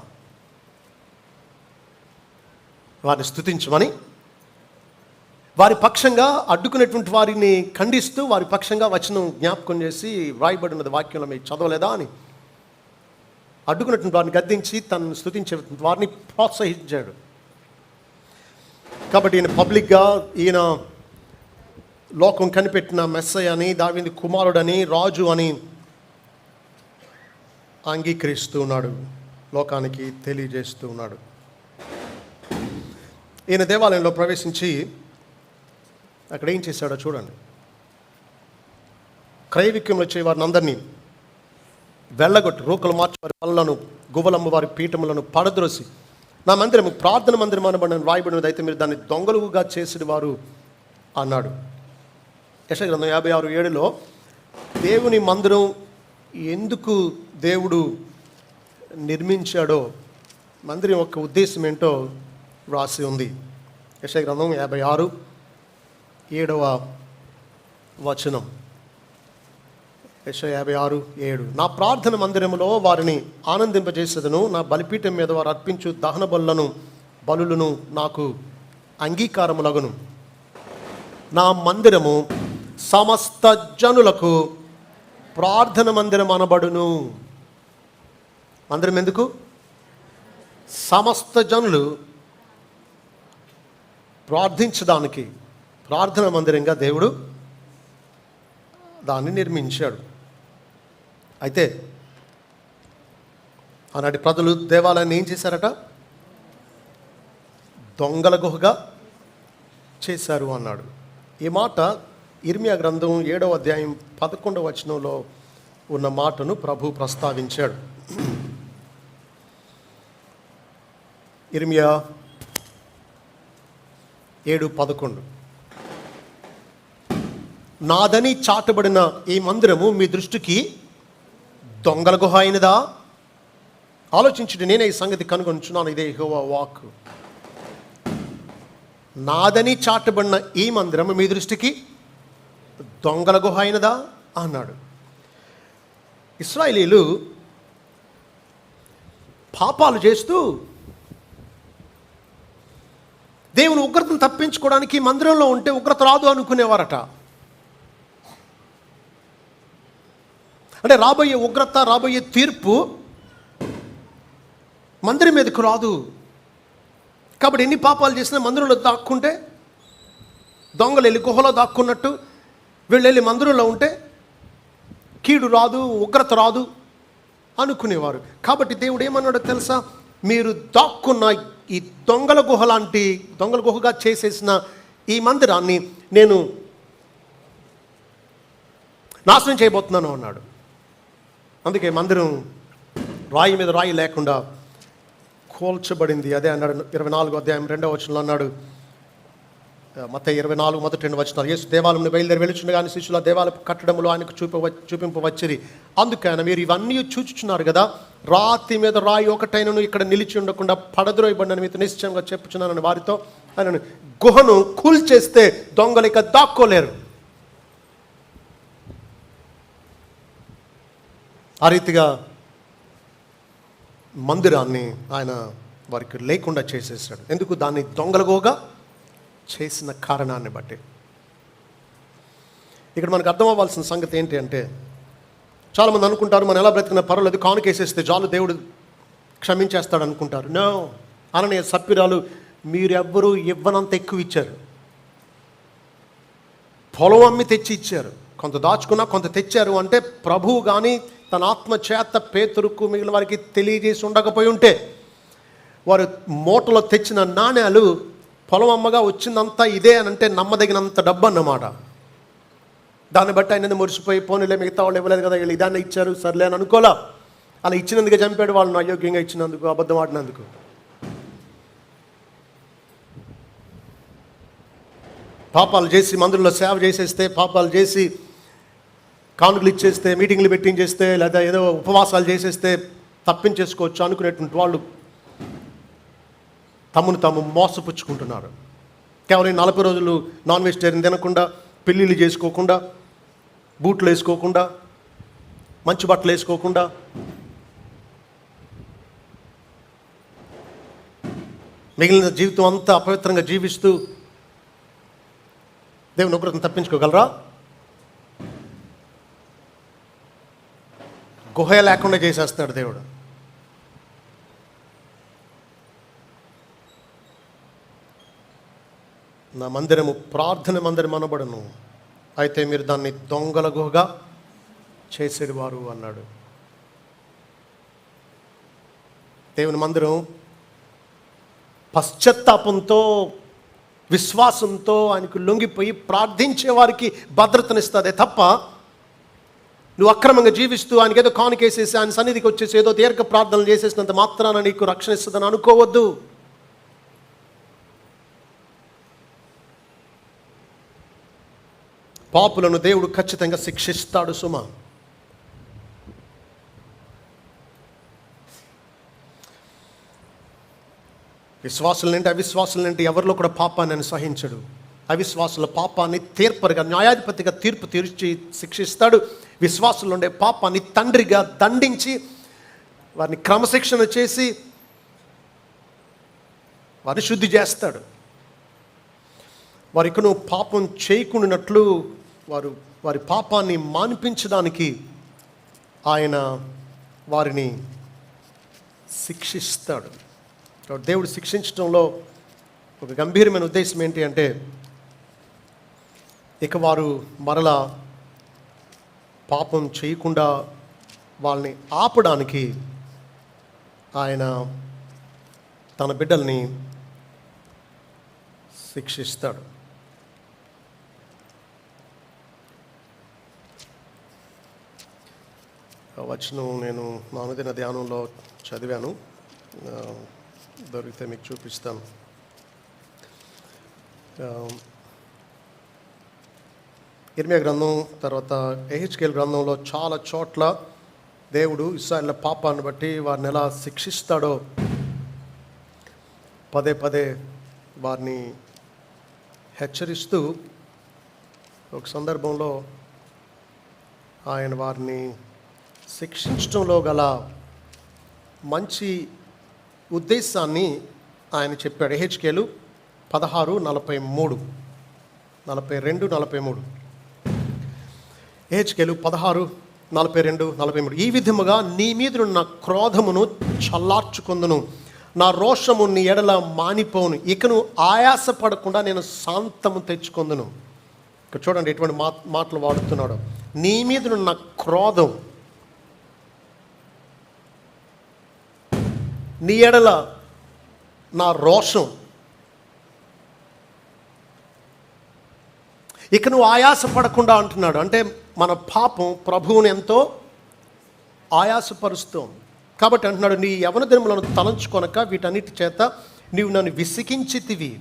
వారిని స్తుతించమని, వారి పక్షంగా అడ్డుకునేటువంటి వారిని ఖండిస్తూ వారి పక్షంగా వచనం జ్ఞాపకం చేసి, వ్రాయబడినది వాక్యంలో మీరు చదవలేదా అని అడ్డుకున్నటువంటి వారిని గద్దించి తనను స్తుతించే వారిని ప్రోత్సహించాడు. కాబట్టి ఈయన పబ్లిక్గా ఈయన లోకం కనిపెట్టిన మెస్సయ్య అని, దావీదు కుమారుడని, రాజు అని అంగీకరిస్తూ ఉన్నాడు, లోకానికి తెలియజేస్తూ ఉన్నాడు. ఈయన దేవాలయంలో ప్రవేశించి అక్కడ ఏం చేశాడో చూడండి. క్రయవిక్రయం వచ్చే వారిని అందరినీ వెళ్ళగొట్టి, రోకలు మార్చి వారి పనులను, గువ్వలమ్మ వారి పీఠములను పడద్రోసి, నా మందిరము ప్రార్థన మందిరం అనబడిన రాయబడినది, అయితే మీరు దాన్ని దొంగలుగా చేసిన వారు అన్నాడు. యెషయా గ్రంథం 56:7లో దేవుని మందిరం ఎందుకు దేవుడు నిర్మించాడో, మందిరం యొక్క ఉద్దేశం ఏంటో వ్రాసి ఉంది. యెషయా గ్రంథం 56:7. యెషయా 56:7. నా ప్రార్థన మందిరములో వారిని ఆనందింపజేసేదను, నా బలిపీఠం మీద వారు అర్పించు దహన బలులను నాకు అంగీకారములగును. నా మందిరము సమస్త జనులకు ప్రార్థన మందిరం అనబడును. మందిరం ఎందుకు? సమస్త జనులు ప్రార్థించడానికి ప్రార్థన మందిరంగా దేవుడు దాన్ని నిర్మించాడు. అయితే ఆనాటి ప్రజలు దేవాలయాన్ని ఏం చేశారట? దొంగల గుహగా చేశారు అన్నాడు. ఈ మాట ఇర్మియా గ్రంథం 7:11 ఉన్న మాటను ప్రభు ప్రస్తావించాడు. ఇర్మియా 7:11. నాదని చాటబడిన ఈ మందిరము మీ దృష్టికి దొంగల గుహ అయినదా? ఆలోచించుడు, నేనే ఈ సంగతి కనుగొనుచున్నాను, ఇదే యెహోవా వాక్కు. నాదని చాటబడిన ఈ మందిరము మీ దృష్టికి దొంగల గుహ అయినదా అన్నాడు. ఇశ్రాయేలీలు పాపాలు చేస్తూ దేవుని ఉగ్రతను తప్పించుకోవడానికి మందిరంలో ఉంటే ఉగ్రత రాదు అనుకునేవారట. అంటే రాబోయే ఉగ్రత, రాబోయే తీర్పు మందిరం మీదకు రాదు. కాబట్టి ఎన్ని పాపాలు చేసినా మందిరంలో దాక్కుంటే, దొంగలు వెళ్ళి గుహలో దాక్కున్నట్టు వీళ్ళు వెళ్ళి మందిరంలో ఉంటే కీడు రాదు, ఉగ్రత రాదు అనుకునేవారు. కాబట్టి దేవుడు ఏమన్నాడో తెలుసా? మీరు దాక్కున్న ఈ దొంగల గుహగా చేసేసిన ఈ మందిరాన్ని నేను నాశనం చేయబోతున్నాను అన్నాడు. అందుకే మందిరం రాయి మీద రాయి లేకుండా కూల్చబడింది. అదే అన్నాడు 24:2 అన్నాడు. మత్తయి 24:1 యేసు దేవాలయంలో బయలుదేరి వెలుచుండగా శిష్యుల దేవాలయ కట్టడములు ఆయనకు చూపింపవచ్చిరి. అందుకైనా మీరు ఇవన్నీ చూచుచున్నారు కదా, రాతి మీద రాయి ఒకటైనను ఇక్కడ నిలిచి ఉండకుండా పడద్రోయబడిన మీతో నిశ్చయంగా చెప్పుచున్నానని వారితో ఆయన గుహను కూల్చేస్తే దొంగలు ఇక దాక్కోలేరు. ఆ రీతిగా మందిరాన్ని ఆయన వారికి లేకుండా చేసేసాడు. ఎందుకు? దాన్ని దొంగలగోగా చేసిన కారణాన్ని బట్టి. ఇక్కడ మనకు అర్థం అవ్వాల్సిన సంగతి ఏంటి అంటే, చాలామంది అనుకుంటారు మనం ఎలా బ్రతికిన పర్వాలేదు, కానుకేసేస్తే చాలు దేవుడు క్షమించేస్తాడు అనుకుంటారు. నో. అననీయ సప్పిరాలు మీరెవ్వరూ ఇవ్వనంత ఎక్కువ ఇచ్చారు. పొలం అమ్మి తెచ్చి ఇచ్చారు. కొంత దాచుకున్నా కొంత తెచ్చారు. అంటే ప్రభువు కానీ తన ఆత్మ చేత పేతురుకు మిగిలిన వారికి తెలియజేసి ఉండకపోయి ఉంటే, వారు మూటలో తెచ్చిన నాణ్యాలు పొలం అమ్మగా వచ్చిందంతా ఇదే అని అంటే నమ్మదగినంత డబ్బు అన్నమాట. దాన్ని బట్టి ఆయన మురిసిపోయి, పోనీలే మిగతా వాళ్ళు ఇవ్వలేదు కదా, వీళ్ళు ఇదాన్ని ఇచ్చారు సర్లే అని అనుకోలా. అలా ఇచ్చినందుకే చంపాడు వాళ్ళని, అయోగ్యంగా ఇచ్చినందుకు, అబద్ధం ఆడినందుకు. పాపాలు చేసి మందిరంలో సేవ చేసేస్తే, పాపాలు చేసి కానుకలు ఇచ్చేస్తే, మీటింగ్లు పెట్టించేస్తే, లేదా ఏదో ఉపవాసాలు చేసేస్తే తప్పించేసుకోవచ్చు అనుకునేటువంటి వాళ్ళు తమను తాము మోసపుచ్చుకుంటున్నారు. కేవలం 40 రోజులు నాన్ వెజిటేరియన్ తినకుండా, పెళ్ళిళ్ళు చేసుకోకుండా, బూట్లు వేసుకోకుండా, మంచి బట్టలు వేసుకోకుండా, మిగిలిన జీవితం అంతా అపవిత్రంగా జీవిస్తూ దేవుని ఉగ్రతను తప్పించుకోగలరా? గుహ లేకుండా చేసేస్తాడు దేవుడు. నా మందిరము ప్రార్థన మందిరం అనబడును, అయితే మీరు దాన్ని దొంగల గుహగా చేసేవారు అన్నాడు. దేవుని మందిరం పశ్చాత్తాపంతో, విశ్వాసంతో ఆయనకు లొంగిపోయి ప్రార్థించే వారికి భద్రతనిస్తుంది తప్ప, నువ్వు అక్రమంగా జీవిస్తూ ఆయనకి ఏదో కానుకేసేసి ఆయన సన్నిధికి వచ్చేసి ఏదో దీర్ఘ ప్రార్థనలు చేసేసినంత మాత్రాన నీకు రక్షణ ఇస్తుందని అనుకోవద్దు. పాపులను దేవుడు ఖచ్చితంగా శిక్షిస్తాడు సుమ. విశ్వాసులనంటే అవిశ్వాసులనంటే ఎవరిలో కూడా పాపాన్ని ఆయన సహించడు. అవిశ్వాసుల పాపాన్ని తీర్పరిగా, న్యాయాధిపతిగా తీర్పు తీర్చి శిక్షిస్తాడు. విశ్వాసులు ఉండే పాపాన్ని తండ్రిగా దండించి వారిని క్రమశిక్షణ చేసి వారిని శుద్ధి చేస్తాడు. వారికి నువ్వు పాపం చేయకుండానట్లు వారి పాపాన్ని మాన్పించడానికి ఆయన వారిని శిక్షిస్తాడు. దేవుడు శిక్షించడంలో ఒక గంభీరమైన ఉద్దేశం ఏంటి అంటే, ఇక వారు మరలా పాపం చేయకుండా వాళ్ళని ఆపడానికి ఆయన తన బిడ్డల్ని శిక్షిస్తాడు. వచనం నేను నా అనుదిన ధ్యానంలో చదివాను, దొరికితే మీకు చూపిస్తాను. ఇర్మియా గ్రంథం, తర్వాత యెహెజ్కేలు గ్రంథంలో చాలా చోట్ల దేవుడు ఇశ్రాయేలు పాపాన్ని బట్టి వారిని ఎలా శిక్షిస్తాడో పదే పదే వారిని హెచ్చరిస్తూ, ఒక సందర్భంలో ఆయన వారిని శిక్షించడంలో గల మంచి ఉద్దేశాన్ని ఆయన చెప్పాడు. యెహెజ్కేలు 16:43, 42, 43. యెహెజ్కేలు 16:42, 43. ఈ విధముగా నీ మీదున్న క్రోధమును చల్లార్చుకొందును, నా రోషము నీ ఎడల మానిపోను, ఇకను ఆయాసపడకుండా నేను శాంతము తెచ్చుకొందును. ఇక్కడ చూడండి ఎటువంటి మాటలు వాడుతున్నాడు. నీ మీదున్న క్రోధం, నీ ఎడల నా రోషం, ఇక నువ్వు ఆయాసపడకుండా అంటున్నాడు. అంటే మన పాపం ప్రభువుని ఎంతో ఆయాసపరుస్తోంది కాబట్టి అంటున్నాడు, నీ యవన దినములను తలంచుకొనక వీటన్నిటి చేత నీవు నన్ను విసికించితివి.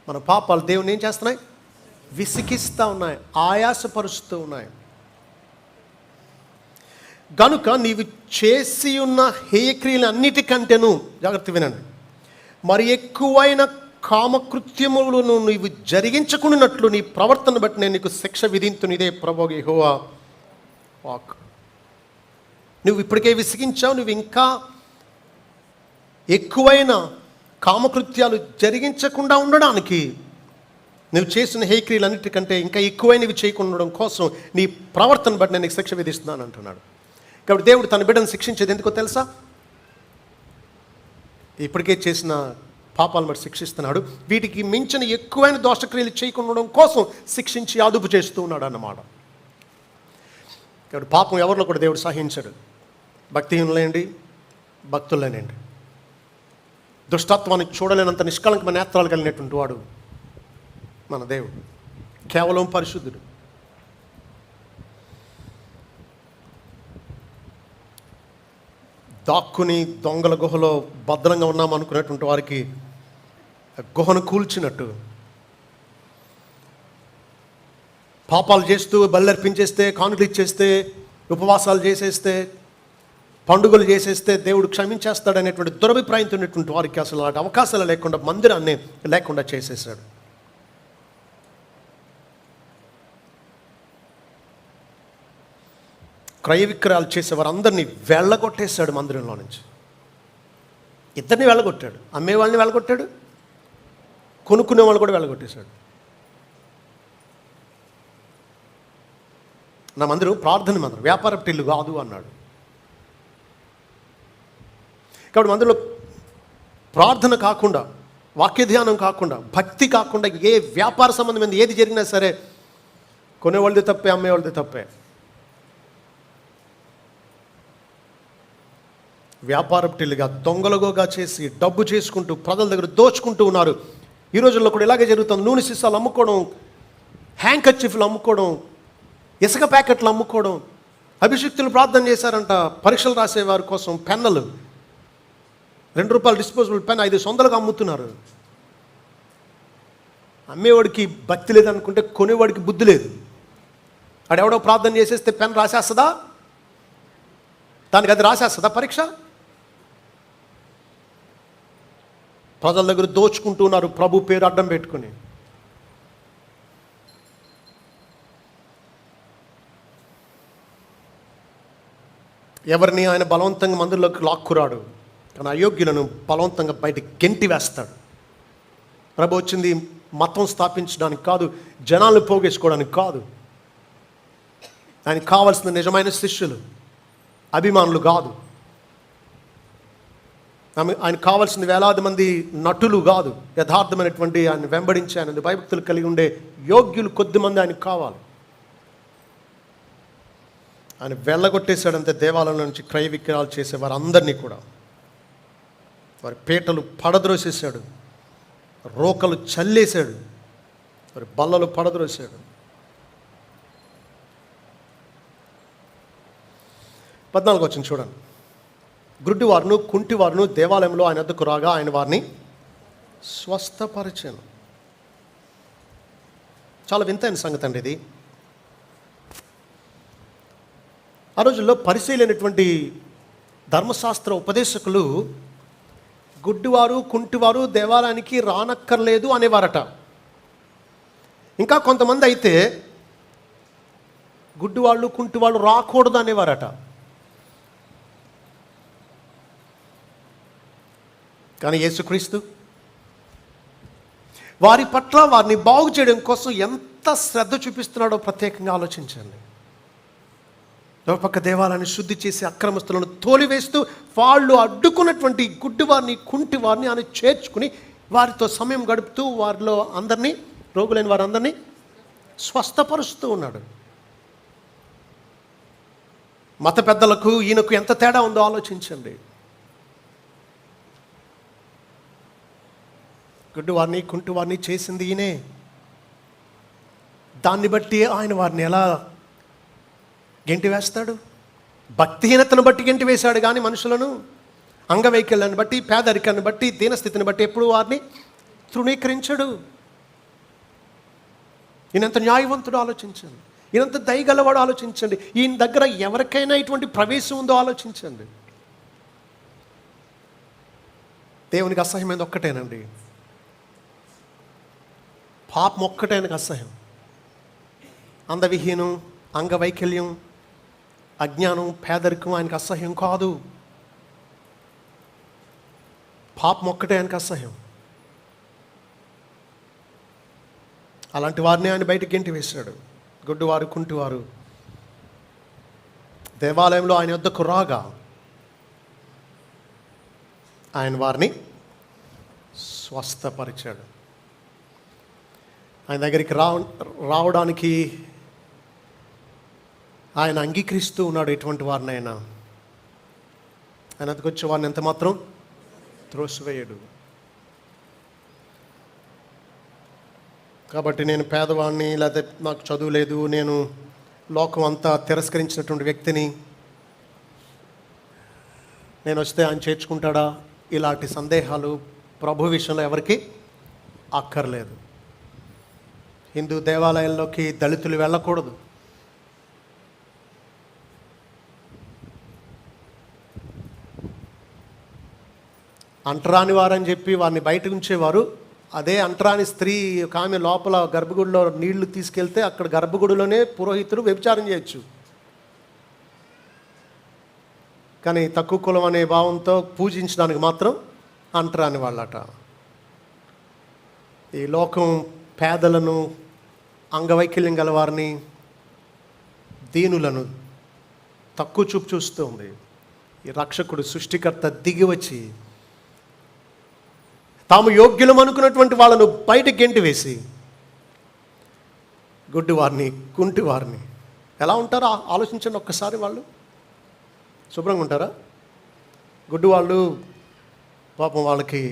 మన పాపాలు దేవుని ఏం చేస్తున్నాయి? విసికిస్తూ ఉన్నాయి, ఆయాసపరుస్తూ ఉన్నాయి. గనుక నీవు చేసి ఉన్న హేయక్రియలు అన్నిటికంటేను, జాగ్రత్త వినండి, మరి ఎక్కువైన కామకృత్యములను నీవు జరిగించకున్నట్లు నీ ప్రవర్తన బట్టి నేను నీకు శిక్ష విధింతును, ఇదే ప్రభువు యెహోవా వాక్. నువ్వు ఇప్పటికే విసిగించావు, నువ్వు ఇంకా ఎక్కువైన కామకృత్యాలు జరిగించకుండా ఉండడానికి, నువ్వు చేసిన హేయక్రియలు అన్నిటికంటే ఇంకా ఎక్కువైనవి చేయకుండా ఉండడం కోసం నీ ప్రవర్తన బట్టి నేను నీకు శిక్ష విధిస్తున్నాను అంటున్నాడు. కాబట్టి దేవుడు తన బిడ్డను శిక్షించేది ఎందుకో తెలుసా? ఇప్పటికే చేసిన పాపాలను బట్టి శిక్షిస్తున్నాడు. వీటికి మించిన ఎక్కువైన దోషక్రియలు చేయకుండా ఉండడం కోసం శిక్షించి అదుపు చేస్తూ ఉన్నాడు అన్నమాట. కాబట్టి పాపం ఎవరిలో కూడా దేవుడు సహించడు. భక్తిహీనులేండి, భక్తులేనండి, దుష్టత్వాన్ని చూడలేనంత నిష్కళంకమైన నేత్రాలు కలిగినటువంటి వాడు మన దేవుడు, కేవలం పరిశుద్ధుడు. దాక్కుని దొంగల గుహలో భద్రంగా ఉన్నాం అనుకునేటువంటి వారికి గుహను కూల్చినట్టు, పాపాలు చేస్తూ బల్లర్పించేస్తే, కానుకలు ఇచ్చేస్తే, ఉపవాసాలు చేసేస్తే, పండుగలు చేసేస్తే దేవుడు క్షమించేస్తాడనేటువంటి దురభిప్రాయంతో ఉన్నటువంటి వారికి అసలు అలాంటి అవకాశాలు లేకుండా మందిరాన్ని లేకుండా చేసేసాడు. క్రయ విక్రయాలు చేసేవారందరినీ వెళ్ళగొట్టేశాడు మందిరంలో నుంచి. ఇద్దరిని వెళ్ళగొట్టాడు, అమ్మేవాళ్ళని వెళ్ళగొట్టాడు, కొనుక్కునే వాళ్ళు కూడా వెళ్ళగొట్టేశాడు. నా మందిరం ప్రార్థన మందిరం, వ్యాపారపు ఇల్లు కాదు అన్నాడు. కాబట్టి మందిరంలో ప్రార్థన కాకుండా వాక్య ధ్యానం కాకుండా, భక్తి కాకుండా ఏ వ్యాపార సంబంధమైనది ఏది జరిగినా సరే కొనేవాళ్ళది తప్పే, అమ్మేవాళ్ళది తప్పే. వ్యాపారపుటిలుగా దొంగలుగా చేసి డబ్బు చేసుకుంటూ ప్రజల దగ్గర దోచుకుంటూ ఉన్నారు. ఈ రోజుల్లో కూడా ఇలాగే జరుగుతుంది. నూనె సీసాలు అమ్ముకోవడం, హ్యాంకర్చీఫ్లు అమ్ముకోవడం, ఇసుక ప్యాకెట్లు అమ్ముకోవడం. అభిషిక్తులు ప్రార్థన చేశారంట పరీక్షలు రాసేవారి కోసం పెన్నులు, ₹2 డిస్పోజబుల్ పెన్ 500కు అమ్ముతున్నారు. అమ్మేవాడికి భక్తి లేదనుకుంటే కొనేవాడికి బుద్ధి లేదు. ఆడెవడో ప్రార్థన చేసేస్తే పెన్ రాసేస్తుందా? దానికి అది రాసేస్తుందా పరీక్ష? ప్రజల దగ్గర దోచుకుంటూ ఉన్నారు ప్రభు పేరు అడ్డం పెట్టుకుని. ఎవరిని ఆయన బలవంతంగా మందిరంలోకి లాక్కురాడు, కానీ అయోగ్యులను బలవంతంగా బయట గెంటి వేస్తాడు. ప్రభు వచ్చింది మతం స్థాపించడానికి కాదు, జనాలను పోగేసుకోవడానికి కాదు. ఆయనకు కావాల్సిన నిజమైన శిష్యులు, అభిమానులు కాదు. ఆయన కావాల్సిన వేలాది మంది నటులు కాదు, యథార్థమైనటువంటి ఆయన వెంబడించి ఆయన భయభక్తులు కలిగి ఉండే యోగ్యులు కొద్దిమంది ఆయనకు కావాలి. ఆయన వెళ్ళగొట్టేశాడంతే దేవాలయం నుంచి క్రయ విక్రయాలు చేసేవారు అందరినీ కూడా. వారి పీటలు పడద్రోసేశాడు, రోకలు చల్లేశాడు, వారి బల్లలు పడద్రోసాడు. 14 వచ్చింది చూడండి. గుడ్డివారును కుంటివారును దేవాలయంలో ఆయన వద్దకు రాగా ఆయన వారిని స్వస్థపరిచాను. చాలా వింతైన సంగతి అండి ఇది. ఆ రోజుల్లో పరిశీలైనటువంటి ధర్మశాస్త్ర ఉపదేశకులు గుడ్డివారు కుంటివారు దేవాలయానికి రానక్కర్లేదు అనేవారట. ఇంకా కొంతమంది అయితే గుడ్డివాళ్ళు కుంటివాళ్ళు రాకూడదు అనేవారట. కానీ యేసుక్రీస్తు వారి పట్ల వారిని బాగు చేయడం కోసం ఎంత శ్రద్ధ చూపిస్తున్నాడో ప్రత్యేకంగా ఆలోచించండి. ఒక పక్క దేవాలయాన్ని శుద్ధి చేసి అక్రమస్తులను తోలివేస్తూ వాళ్ళు అడ్డుకున్నటువంటి గుడ్డివారిని కుంటివారిని ఆయన చేర్చుకుని వారితో సమయం గడుపుతూ వారిలో అందరినీ, రోగులైన వారందరినీ స్వస్థపరుస్తూ ఉన్నాడు. మత పెద్దలకు ఈయనకు ఎంత తేడా ఉందో ఆలోచించండి. గుడ్డివారిని కుంటివారిని చేసింది ఈయనే. దాన్ని బట్టి ఆయన వారిని ఎలా గెంటి వేస్తాడు? భక్తిహీనతను బట్టి గెంటి వేశాడు కానీ మనుషులను అంగవైకల్యాన్ని బట్టి, పేదరికాన్ని బట్టి, దీనస్థితిని బట్టి ఎప్పుడు వారిని తృణీకరించడు. ఈయనంత న్యాయవంతుడు ఆలోచించండి, ఈయనంత దయగలవాడు ఆలోచించండి. ఈయన దగ్గర ఎవరికైనా ఇటువంటి ప్రవేశం ఉందో ఆలోచించండి. దేవునికి అసహ్యమైనది ఒక్కటేనండి, పాపం ఒక్కటే ఆయనకు అసహ్యం. అందవిహీనం, అంగవైకల్యం, అజ్ఞానం, పేదరికం ఆయనకు అసహ్యం కాదు. పాపం ఒక్కటే ఆయనకు అసహ్యం. అలాంటి వారిని ఆయన బయటికి గెంటి వేశాడు. గుడ్డివారు కుంటివారు దేవాలయంలో ఆయన వద్దకు రాగా ఆయన వారిని స్వస్థపరిచాడు. ఆయన దగ్గరికి రావడానికి ఆయన అంగీకరిస్తూ ఉన్నాడు. ఎటువంటి వారినైనా ఆయన వద్దకు వచ్చే వారిని ఎంత మాత్రం త్రోసివేయడు. కాబట్టి నేను పేదవాడిని, లేకపోతే నాకు చదువు లేదు, నేను లోకం అంతా తిరస్కరించినటువంటి వ్యక్తిని, నేను వస్తే ఆయన చేర్చుకుంటాడా? ఇలాంటి సందేహాలు ప్రభు విషయంలో ఎవరికి అక్కర్లేదు. హిందూ దేవాలయంలోకి దళితులు వెళ్ళకూడదు, అంటరాని వారని చెప్పి వారిని బయట ఉంచేవారు. అదే అంటరాని స్త్రీ ఒక ఆమె లోపల గర్భగుడిలో నీళ్లు తీసుకెళ్తే అక్కడ గర్భగుడిలోనే పురోహితులు వ్యభిచారం చేయొచ్చు. కానీ తక్కువ కులం అనే భావంతో పూజించడానికి మాత్రం అంటరాని వాళ్ళట. ఈ లోకం పేదలను, అంగవైకల్యం గల వారిని, దీనులను తక్కువ చూపు చూస్తూ ఉంది. ఈ రక్షకుడు, సృష్టికర్త దిగి వచ్చి తాము యోగ్యులం అనుకున్నటువంటి వాళ్ళను బయటకు గెంటి వేసి గుడ్డివారిని, కుంటివారిని ఎలా ఉంటారో ఆలోచించండి ఒక్కసారి. వాళ్ళు శుభ్రంగా ఉంటారా? గుడ్డి వాళ్ళు పాపం వాళ్ళకి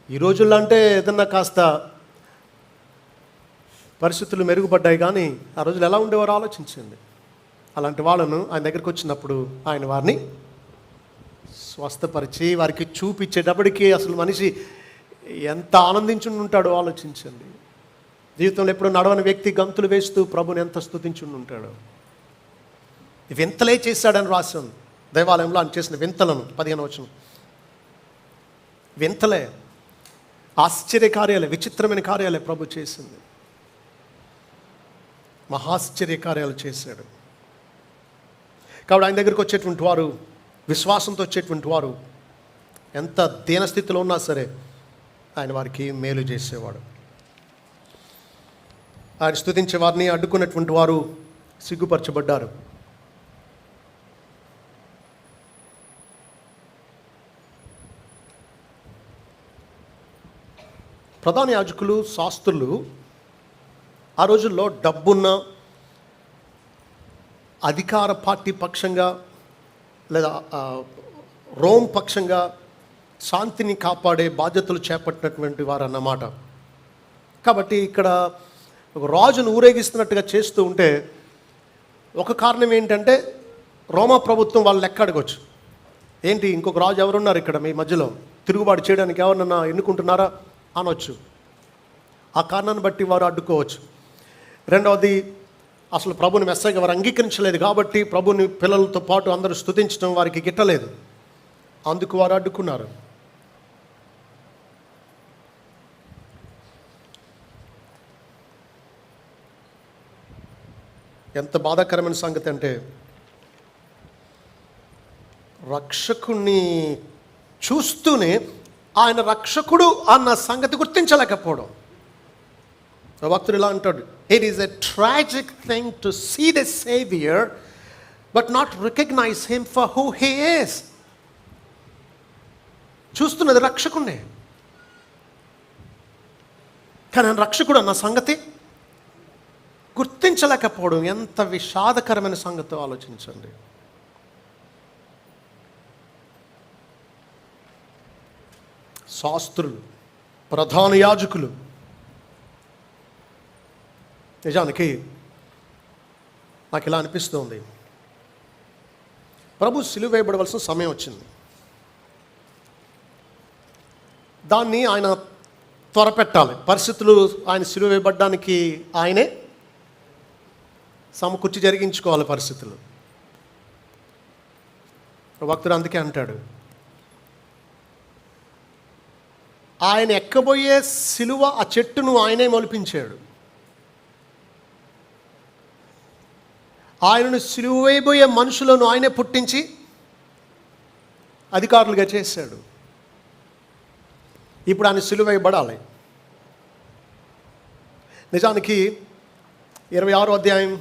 ఈ రోజుల్లో అంటే ఏదన్నా కాస్త పరిస్థితులు మెరుగుపడ్డాయి, కానీ ఆ రోజులు ఎలా ఉండేవారో ఆలోచించండి. అలాంటి వాళ్ళను ఆయన దగ్గరికి వచ్చినప్పుడు ఆయన వారిని స్వస్థపరిచి వారికి చూపించేటప్పటికి అసలు మనిషి ఎంత ఆనందించి ఉంటాడో ఆలోచించండి. జీవితంలో ఎప్పుడు నడవని వ్యక్తి గంతులు వేస్తూ ప్రభుని ఎంత స్తుతించి ఉంటాడో. వింతలే చేశాడని రాసి ఉంది దేవాలయంలో. ఆయన చేసిన వింతలను 15వ వచనం. వింతలే, ఆశ్చర్య కార్యాలే, విచిత్రమైన కార్యాలే ప్రభు చేసింది. మహాశ్చర్య కార్యాలు చేశాడు. కాబట్టి ఆయన దగ్గరికి వచ్చేటువంటి వారు, విశ్వాసంతో వచ్చేటువంటి వారు ఎంత దీనస్థితిలో ఉన్నా సరే ఆయన వారికి మేలు చేసేవాడు. ఆయన స్తుతించే వారిని అడ్డుకున్నటువంటి వారు సిగ్గుపరచబడ్డారు. ప్రధాన యాజకులు, శాస్త్రులు ఆ రోజుల్లో డబ్బున్న అధికార పార్టీ పక్షంగా లేదా రోమ్ పక్షంగా శాంతిని కాపాడే బాధ్యతలు చేపట్టినటువంటి వారు అన్నమాట. కాబట్టి ఇక్కడ ఒక రాజును ఊరేగిస్తున్నట్టుగా చేస్తూ ఉంటే ఒక కారణం ఏంటంటే రోమా ప్రభుత్వం వాళ్ళు లెక్క అడగవచ్చు. ఏంటి, ఇంకొక రాజు ఎవరున్నారు ఇక్కడ మీ మధ్యలో, తిరుగుబాటు చేయడానికి ఎవరినన్నా ఎన్నుకుంటున్నారా అనవచ్చు. ఆ కారణాన్ని బట్టి వారు అడ్డుకోవచ్చు. రెండవది, అసలు ప్రభుని మెస్సగా వారు అంగీకరించలేదు కాబట్టి ప్రభుని పిల్లలతో పాటు అందరూ స్తుతించడం వారికి గిట్టలేదు, అందుకు వారు అడ్డుకున్నారు. ఎంత బాధాకరమైన సంగతి అంటే రక్షకుణ్ణి చూస్తూనే ఆయన రక్షకుడు అన్న సంగతి గుర్తించలేకపోవడం. భక్తుడు ఇలా అంటాడు, it is a tragic thing to see the saviour but not recognize him for who he is. చూస్తున్నది రక్షకుడే, కానీ ఆయన రక్షకుడు అన్న సంగతి గుర్తించలేకపోవడం ఎంత విషాదకరమైన సంగతో ఆలోచించండి. శాస్త్రులు, ప్రధాన యాజకులు, నిజానికి నాకు ఇలా అనిపిస్తుంది, ప్రభు సిలువ వేయబడవలసిన సమయం వచ్చింది. దాన్ని ఆయన త్వరపెట్టాలి. పరిస్థితులు ఆయన సిలువ వేయబడ్డానికి ఆయనే సమకూర్చి జరిగించుకోవాలి పరిస్థితులు. భక్తుడు అందుకే అంటాడు, ఆయన ఎక్కబోయే సిలువ ఆ చెట్టును ఆయనే మొలిపించాడు. ఆయనను సిలువ వేయబోయే మనుషులను ఆయనే పుట్టించి అధికారులుగా చేశాడు. ఇప్పుడు ఆయన సిలువ వేయబడాలి. నిజానికి 26వ అధ్యాయం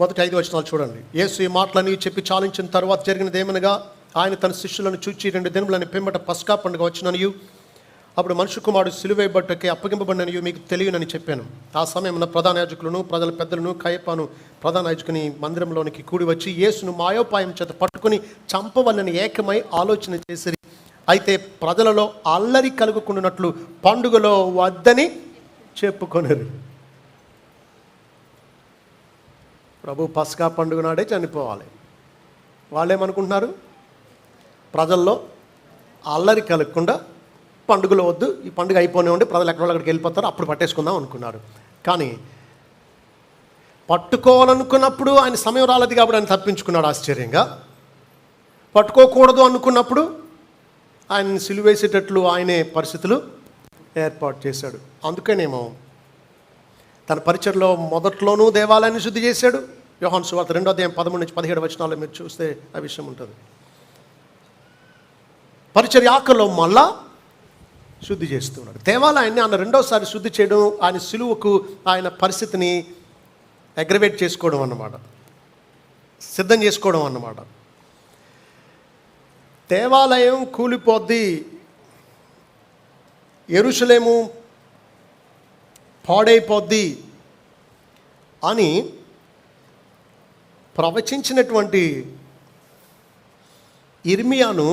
1-5 వచనాలు చూడండి. యేసు ఈ మాటలని చెప్పి చాలించిన తర్వాత జరిగినదేమనగా, ఆయన తన శిష్యులను చూచి 2 దినములని పిమ్మట పస్కా పండుగ వచ్చిననియు అప్పుడు మనుష్య కుమారుడు సిలువ వేయబట్టుకే అప్పగింపబడిననియు మీకు తెలియనని చెప్పాను. ఆ సమయంలో ప్రధాన యాజకులను, ప్రజల పెద్దలను, కయపను ప్రధాన యాజకుని మందిరంలోనికి కూడి వచ్చి యేసును మాయోపాయం చేత పట్టుకుని చంపవలని ఏకమై ఆలోచన చేసిరి. అయితే ప్రజలలో అల్లరి కలుగుకున్నట్లు పండుగలో వద్దని చెప్పుకొనిరు. ప్రభు పస్కా పండుగ నాడే చనిపోవాలి. వాళ్ళేమనుకుంటున్నారు, ప్రజల్లో అల్లరి కలగకుండా పండుగలు వద్దు, ఈ పండుగ అయిపోయినా ఉండి ప్రజలు ఎక్కడ అక్కడికి వెళ్ళిపోతారు, అప్పుడు పట్టేసుకుందాం అనుకున్నారు. కానీ పట్టుకోవాలనుకున్నప్పుడు ఆయన సమయం రాలేదు కాబట్టి ఆయన తప్పించుకున్నాడు ఆశ్చర్యంగా. పట్టుకోకూడదు అనుకున్నప్పుడు ఆయన సిలువేసేటట్లు ఆయనే పరిస్థితులు ఏర్పాటు చేశాడు. అందుకనేమో తన పరిచర్లో మొదట్లోనూ దేవాలయాన్ని శుద్ధి చేశాడు. యోహాను సువార్త 2వ అధ్యాయం 13-17 వచనాల్లో మీరు చూస్తే ఆ విషయం ఉంటుంది. పరిచర్య ఆకలో మళ్ళా శుద్ధి చేస్తున్నాడు. దేవాలయాన్ని ఆయన రెండోసారి శుద్ధి చేయడం, ఆయన సిలువకు ఆయన పరిస్థితిని అగ్రివేట్ చేసుకోవడం అన్నమాట, సిద్ధం చేసుకోవడం అన్నమాట. దేవాలయం కూలిపోద్ది, యెరూషలేము పాడైపోద్ది అని ప్రవచించినటువంటి ఇర్మియాను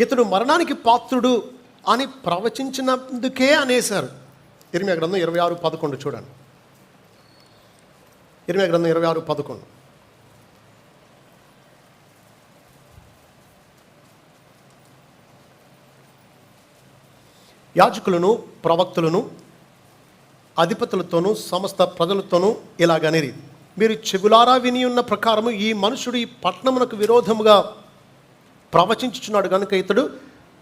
ఇతడు మరణానికి పాత్రుడు అని ప్రవచించినందుకే అనేశారు. ఇర్మియా గ్రంథం 26:11 చూడండి. ఇర్మియా గ్రంథం 26:11. యాజకులను, ప్రవక్తలను, అధిపతులతోనూ సమస్త ప్రజలతోనూ ఇలాగనిరి, మీరు చెవులారా విని ఉన్న ప్రకారము ఈ మనుషుడు ఈ పట్టణమునకు విరోధముగా ప్రవచించుచున్నాడు కనుక ఇతడు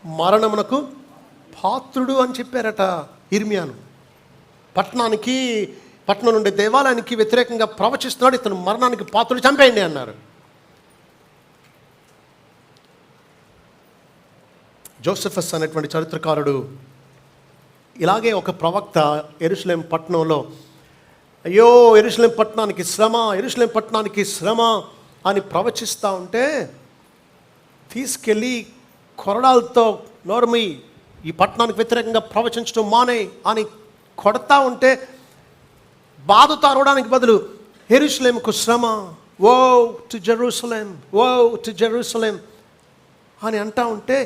మరణమునకు పాత్రుడు అని చెప్పారట ఇర్మియాను. పట్టణం నుండి దేవాలయానికి వ్యతిరేకంగా ప్రవచిస్తున్నాడు, ఇతను మరణానికి పాత్రుడు, చంపేయండి అన్నారు. జోసెఫస్ అనేటువంటి చరిత్రకారుడు ఇలాగే ఒక ప్రవక్త యెరూషలేం పట్టణంలో, అయ్యో యెరూషలేం పట్టణానికి శ్రమ, యెరూషలేం పట్టణానికి శ్రమ అని ప్రవచిస్తూ ఉంటే తీసుకెళ్ళి కొరడాలతో నోర్మి, ఈ పట్టణానికి వ్యతిరేకంగా ప్రవచించడం మానే అని కొడతా ఉంటే బాధతో అరవడానికి బదులు యెరూషలేముకు శ్రమ, oh to Jerusalem, oh to Jerusalem అని అంటా ఉంటే,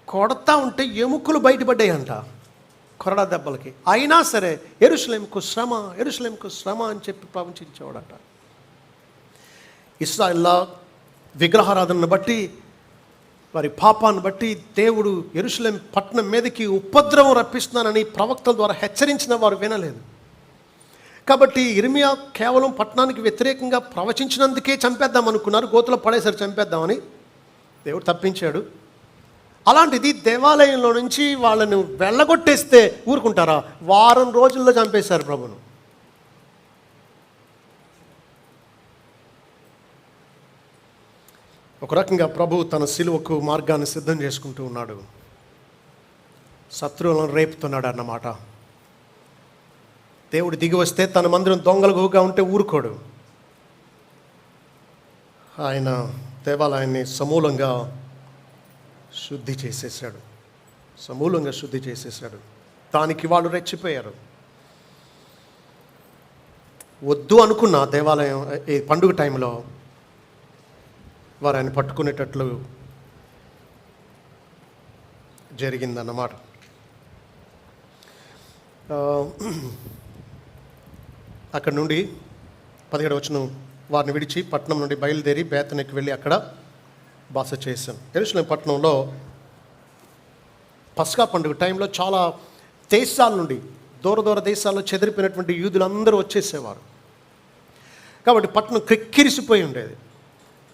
కొడతా ఉంటే ఎముకలు బయటపడ్డాయి అంట కొరడా దెబ్బలకి. అయినా సరే యెరూషలేముకు శ్రమ, యెరూషలేముకు శ్రమ అని చెప్పి ప్రవచించేవాడట. ఇశ్రాయేలు విగ్రహారాధనను బట్టి, వారి పాపాన్ని బట్టి దేవుడు యెరూషలేం పట్టణం మీదకి ఉపద్రవం రప్పిస్తున్నానని ప్రవక్తల ద్వారా హెచ్చరించిన వారు వినలేదు. కాబట్టి ఇర్మియా కేవలం పట్టణానికి వ్యతిరేకంగా ప్రవచించినందుకే చంపేద్దాం అనుకున్నారు, గోతులో పడేసరి చంపేద్దామని. దేవుడు తప్పించాడు. అలాంటిది దేవాలయంలో నుంచి వాళ్ళను వెళ్ళగొట్టేస్తే ఊరుకుంటారా? వారం రోజుల్లో చంపేశారు ప్రభును. ఒక రకంగా ప్రభు తన సిలువకు మార్గాన్ని సిద్ధం చేసుకుంటూ ఉన్నాడు, శత్రువులను రేపుతున్నాడు అన్నమాట. దేవుడు దిగి వస్తే తన మందిరం దొంగలుగా ఉంటే ఊరుకోడు. ఆయన దేవాలయాన్ని సమూలంగా శుద్ధి చేసేసాడు. దానికి వాళ్ళు రెచ్చిపోయారు. వద్దు అనుకున్న దేవాలయం ఈ పండుగ టైంలో వారు ఆయన పట్టుకునేటట్లు జరిగిందన్నమాట. అక్కడ నుండి 17వ వచనం, వారిని విడిచి పట్టణం నుండి బయలుదేరి బేతనికి వెళ్ళి అక్కడ బస చేశాం. యెరూషలేం పట్టణంలో పస్కా పండుగ టైంలో చాలా దేశాల నుండి, దూర దేశాల్లో చెదిరిపోయినటువంటి యూదులందరూ వచ్చేసేవారు. కాబట్టి పట్టణం క్రిక్కిరిసిపోయి ఉండేది.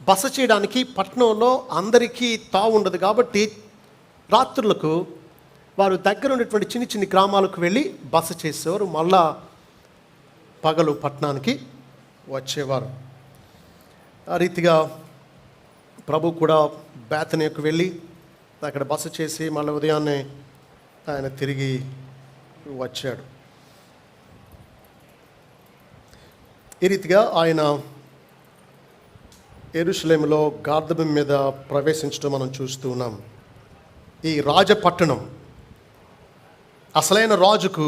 బస చేయడానికి పట్టణంలో అందరికీ తావు ఉండదు. కాబట్టి రాత్రులకు వారు దగ్గర ఉన్నటువంటి చిన్ని గ్రామాలకు వెళ్ళి బస చేసేవారు, మళ్ళా పగలు పట్టణానికి వచ్చేవారు. ఆ రీతిగా ప్రభు కూడా బేతనీకు వెళ్ళి అక్కడ బస చేసి మళ్ళీ ఉదయాన్నే ఆయన తిరిగి వచ్చాడు. ఈ రీతిగా ఆయన యెరూషలేములో గార్ధబం మీద ప్రవేశించడం మనం చూస్తూ ఉన్నాం. ఈ రాజపట్టణం, అసలైన రాజుకు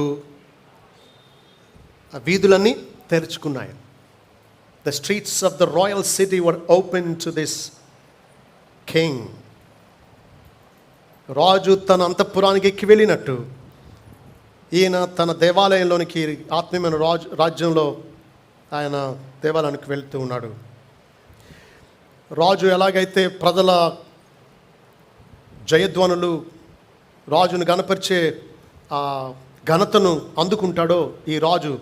ఆ వీధులన్నీ తెరుచుకున్నాయి. The streets of the royal city were open to this king. రాజు తన అంతఃపురానికి ఎక్కి వెళ్ళినట్టు ఈయన తన దేవాలయంలోనికి, ఆత్మీయమైన రాజ్యంలో ఆయన దేవాలయానికి వెళ్తూ ఉన్నాడు. రాజు ఎలాగైతే ప్రజల జయధ్వనులు, రాజును గణపరిచే ఆ ఘనతను అందుకుంటాడో, ఈ రాజు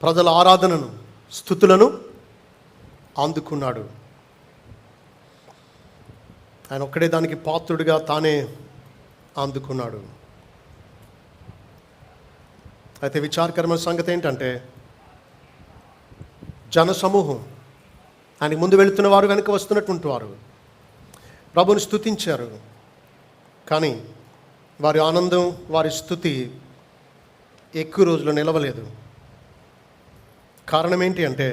ప్రజల ఆరాధనను, స్తుతులను అందుకున్నాడు. ఆయన ఒక్కడే దానికి పాత్రుడిగా తానే అందుకున్నాడు. అయితే విచారకరమైన సంగతి ఏంటంటే, జనసమూహం, ఆయనకి ముందు వెళుతున్న వారు, వెనక వస్తున్నటువంటి వారు ప్రభుని స్తుతించారు. కానీ వారి ఆనందం, వారి స్తుతి ఎక్కువ రోజులు నిలవలేదు. కారణం ఏంటి అంటే,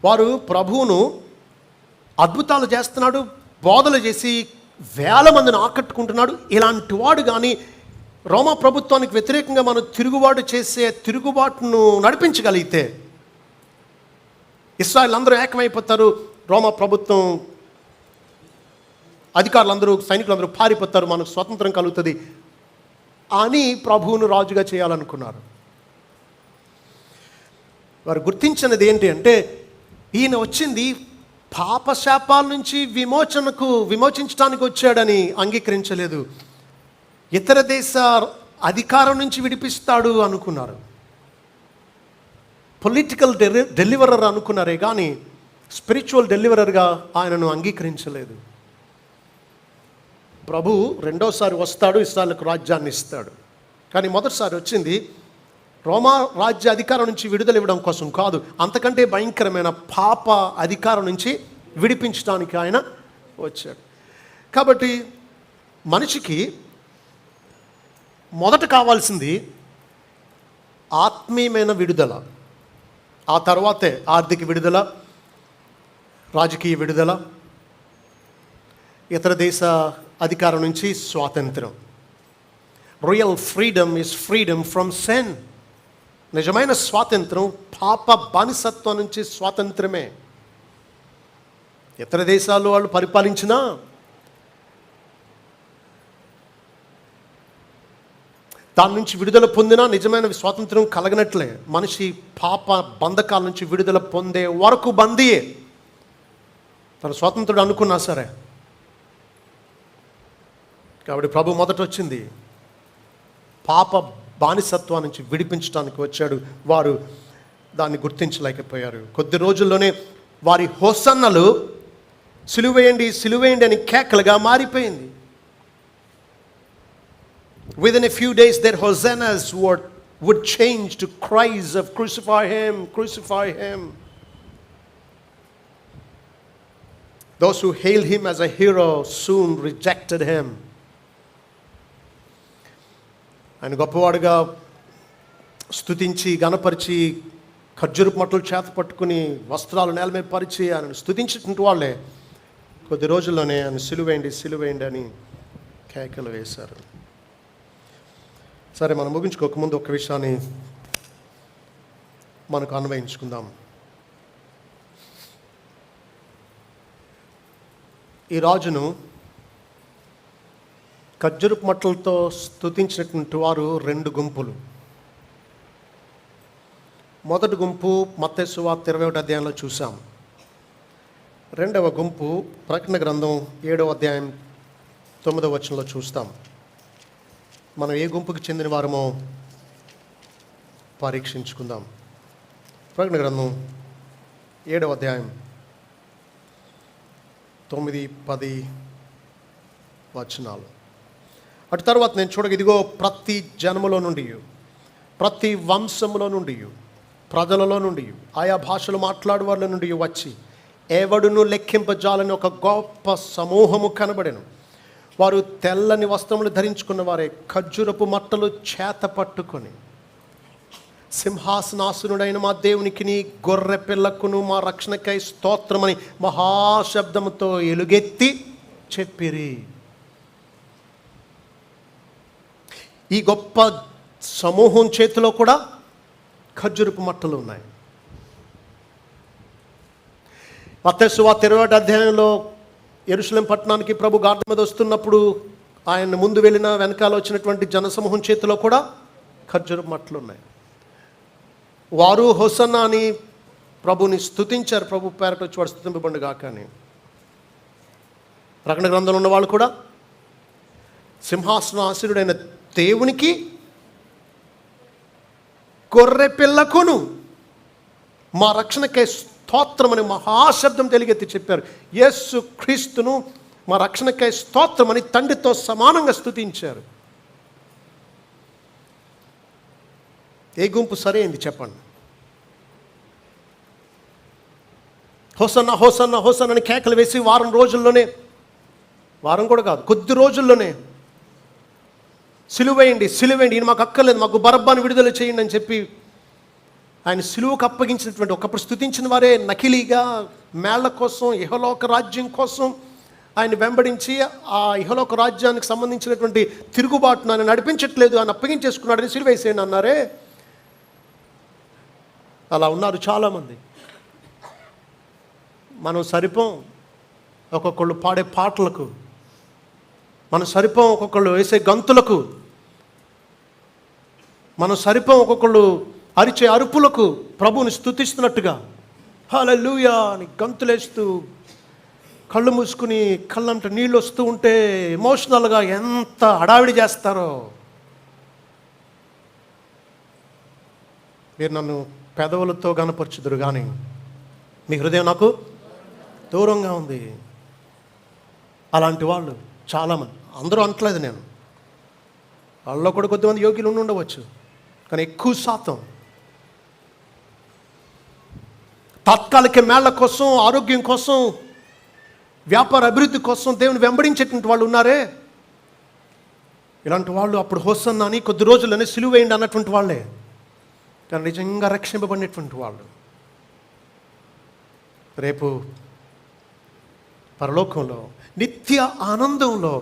వారు ప్రభువును అద్భుతాలు చేస్తున్నాడు, బోధలు చేసి వేల మందిని ఆకట్టుకుంటున్నాడు. ఇలాంటి వాడు కానీ రోమా ప్రభుత్వానికి వ్యతిరేకంగా మనం తిరుగుబాటును నడిపించగలిగితే ఇశ్రాయేల్ అందరూ ఏకమైపోతారు, రోమా ప్రభుత్వం అధికారులందరూ, సైనికులందరూ పారిపోతారు, మనకు స్వతంత్రం కలుగుతుంది అని ప్రభువును రాజుగా చేయాలనుకున్నారు. వారు గుర్తించినది ఏంటి అంటే, ఈయన వచ్చింది పాపశాపాల నుంచి విమోచించడానికి వచ్చాడని అంగీకరించలేదు. ఇతర దేశ అధికారం నుంచి విడిపిస్తాడు అనుకున్నారు. పొలిటికల్ డెలివరర్ అనుకున్నారే కానీ స్పిరిచువల్ డెలివరర్గా ఆయనను అంగీకరించలేదు. ప్రభు రెండోసారి వస్తాడు, ఇశ్రాయేలుకు రాజ్యాన్ని ఇస్తాడు. కానీ మొదటిసారి వచ్చింది రోమా రాజ్య అధికారం నుంచి విడుదల ఇవ్వడం కోసం కాదు, అంతకంటే భయంకరమైన పాప అధికారం నుంచి విడిపించడానికి ఆయన వచ్చాడు. కాబట్టి మనిషికి మొదట కావాల్సింది ఆత్మీయమైన విడుదల, ఆ తర్వాతే ఆర్థిక విడుదల, రాజకీయ విడుదల, ఇతర దేశ అధికారం నుంచి స్వాతంత్రం. Real freedom is freedom from sin. నిజమైన స్వాతంత్రం పాప బానిసత్వం నుంచి స్వాతంత్రమే. ఇతర దేశాలు వాళ్ళు పరిపాలించినా దాని నుంచి విడుదల పొందినా నిజమైన స్వాతంత్రం కలగనట్లే. మనిషి పాప బంధకాల నుంచి విడుదల పొందే వరకు బందీయే, తన స్వాతంత్రుడు అనుకున్నా సరే. కాబట్టి ప్రభు మొదట వచ్చింది పాప బానిసత్వం నుంచి విడిపించడానికి వచ్చాడు. వారు దాన్ని గుర్తించలేకపోయారు. కొద్ది రోజుల్లోనే వారి హోసన్నలు సిలువేయండి సిలువేయండి అని కేకలుగా మారిపోయింది. Within a few days their hosannas would change to cries of crucify him, crucify him. Those who hailed him as a hero soon rejected him. ఆయన గొప్పవాడుగా స్తుతించి గణపరిచి ఖర్జూరపు మట్టలు చేత పట్టుకుని వస్త్రాలు నేల మీద పరిచి ఆయన స్తుతించినటువంటి వాళ్ళే కొద్ది రోజుల్లోనే ఆయన సిలువేయండి సిలువేయండి అని కేకలు వేశారు. సరే, మనం ముగించుకోకముందు ఒక విషయాన్ని మనకు అన్వయించుకుందాం. ఈ రాజును ఖర్జూరపు మట్టలతో స్తుతించినటువంటి వారు రెండు గుంపులు. మొదటి గుంపు మత్తయి సువార్త 21వ అధ్యాయంలో చూసాం. రెండవ గుంపు ప్రకటన గ్రంథం 7వ అధ్యాయం 9వ వచనంలో చూస్తాం. మనం ఏ గుంపుకి చెందిన వారమో పరీక్షించుకుందాం. ప్రకటన గ్రంథం 7వ అధ్యాయం 9, 10 వచనాలు. అటు తర్వాత నేను చూడగా, ఇదిగో ప్రతి జన్మలో నుండి, ప్రతి వంశంలో నుండి, ప్రజలలో నుండి, ఆయా భాషలు మాట్లాడే వాళ్ళ నుండి వచ్చి ఎవడును లెక్కింపజాలని ఒక గొప్ప సమూహము కనబడెను. వారు తెల్లని వస్త్రములు ధరించుకున్న వారే, ఖర్జూరపు మట్టలు చేత పట్టుకొని సింహాసనాసనుడైన మా దేవునికి గొర్రె పిల్లకును మా రక్షణకై స్తోత్రమని మహాశబ్దముతో ఎలుగెత్తి చెప్పిరి. ఈ గొప్ప సమూహం చేతిలో కూడా ఖర్జూరపు మట్టలు ఉన్నాయి. మత్తయి సువార్త 20వ అధ్యాయంలో యెరూషలేం పట్టణానికి ప్రభు గాడిద మీద వస్తున్నప్పుడు ఆయన ముందు వెళ్ళిన వెనకాల వచ్చినటువంటి జనసమూహం చేతిలో కూడా ఖర్జూరపు మట్టలు ఉన్నాయి. వారు హోసన్నా అని ప్రభుని స్తుతించారు. ప్రభు పేరట వచ్చి వాడు స్తుతింపబడును గాక అని. ప్రకటన గ్రంథంలో ఉన్న వాళ్ళు కూడా సింహాసనాసీనుడైన దేవునికి గొర్రె పిల్లకును మా రక్షణకై స్తోత్రమని మహాశబ్దం తెలిగెత్తి చెప్పారు. యేసు క్రీస్తును మా రక్షణకై స్తోత్రమని తండ్రితో సమానంగా స్తుతించారు. ఏ గుంపు సరైంది చెప్పండి? హోసన్నా హోసన్నా హోసన్నా అని కేకలు వేసి వారం రోజుల్లోనే, వారం కూడా కాదు, కొద్ది రోజుల్లోనే సిలువేయండి, సిలువేయండి, ఈయన మాకు అక్కర్లేదు, మాకు బరబ్బాను విడుదల చేయండి అని చెప్పి ఆయన సిలువకు అప్పగించినటువంటి, ఒకప్పుడు స్తుతించిన వారే నకిలీగా మేళ్ల కోసం, ఇహలోక రాజ్యం కోసం ఆయన వెంబడించి ఆ ఇహలోక రాజ్యానికి సంబంధించినటువంటి తిరుగుబాటును ఆయన నడిపించట్లేదు, ఆయన అప్పగించేసుకున్నాడని సిలువేసేయండి అన్నారే. అలా ఉన్నారు చాలామంది. మనం సరిపోం ఒక్కొక్కళ్ళు పాడే పాటలకు, మనం సరిపోం ఒక్కొక్కళ్ళు వేసే గంతులకు, మనం సరిపోం ఒక్కొక్కళ్ళు అరిచే అరుపులకు, ప్రభువుని స్తుతిస్తున్నట్టుగా హల్లెలూయా అని గంతులేస్తూ కళ్ళు మూసుకుని కళ్ళంట నీళ్ళు వస్తూ ఉంటే ఎమోషనల్గా ఎంత హడావిడి చేస్తారో. మీరు నన్ను పెదవులతో గనపరచుదురు కానీ మీ హృదయం నాకు దూరంగా ఉంది. అలాంటి వాళ్ళు చాలామంది, అందరూ అనట్లేదు నేను, వాళ్ళలో కూడా కొద్దిమంది యోగ్యులు ఉండవచ్చు, కానీ ఎక్కువ శాతం తాత్కాలిక మేళ్ల కోసం, ఆరోగ్యం కోసం, వ్యాపార అభివృద్ధి కోసం దేవుని వెంబడించేటువంటి వాళ్ళు ఉన్నారే, ఇలాంటి వాళ్ళు అప్పుడు హోసన్నా అని కొద్ది రోజులని సిలువేయండి అన్నటువంటి వాళ్ళే, కానీ నిజంగా రక్షింపబడినటువంటి వాళ్ళు రేపు పరలోకంలో నిత్య ఆనందంలో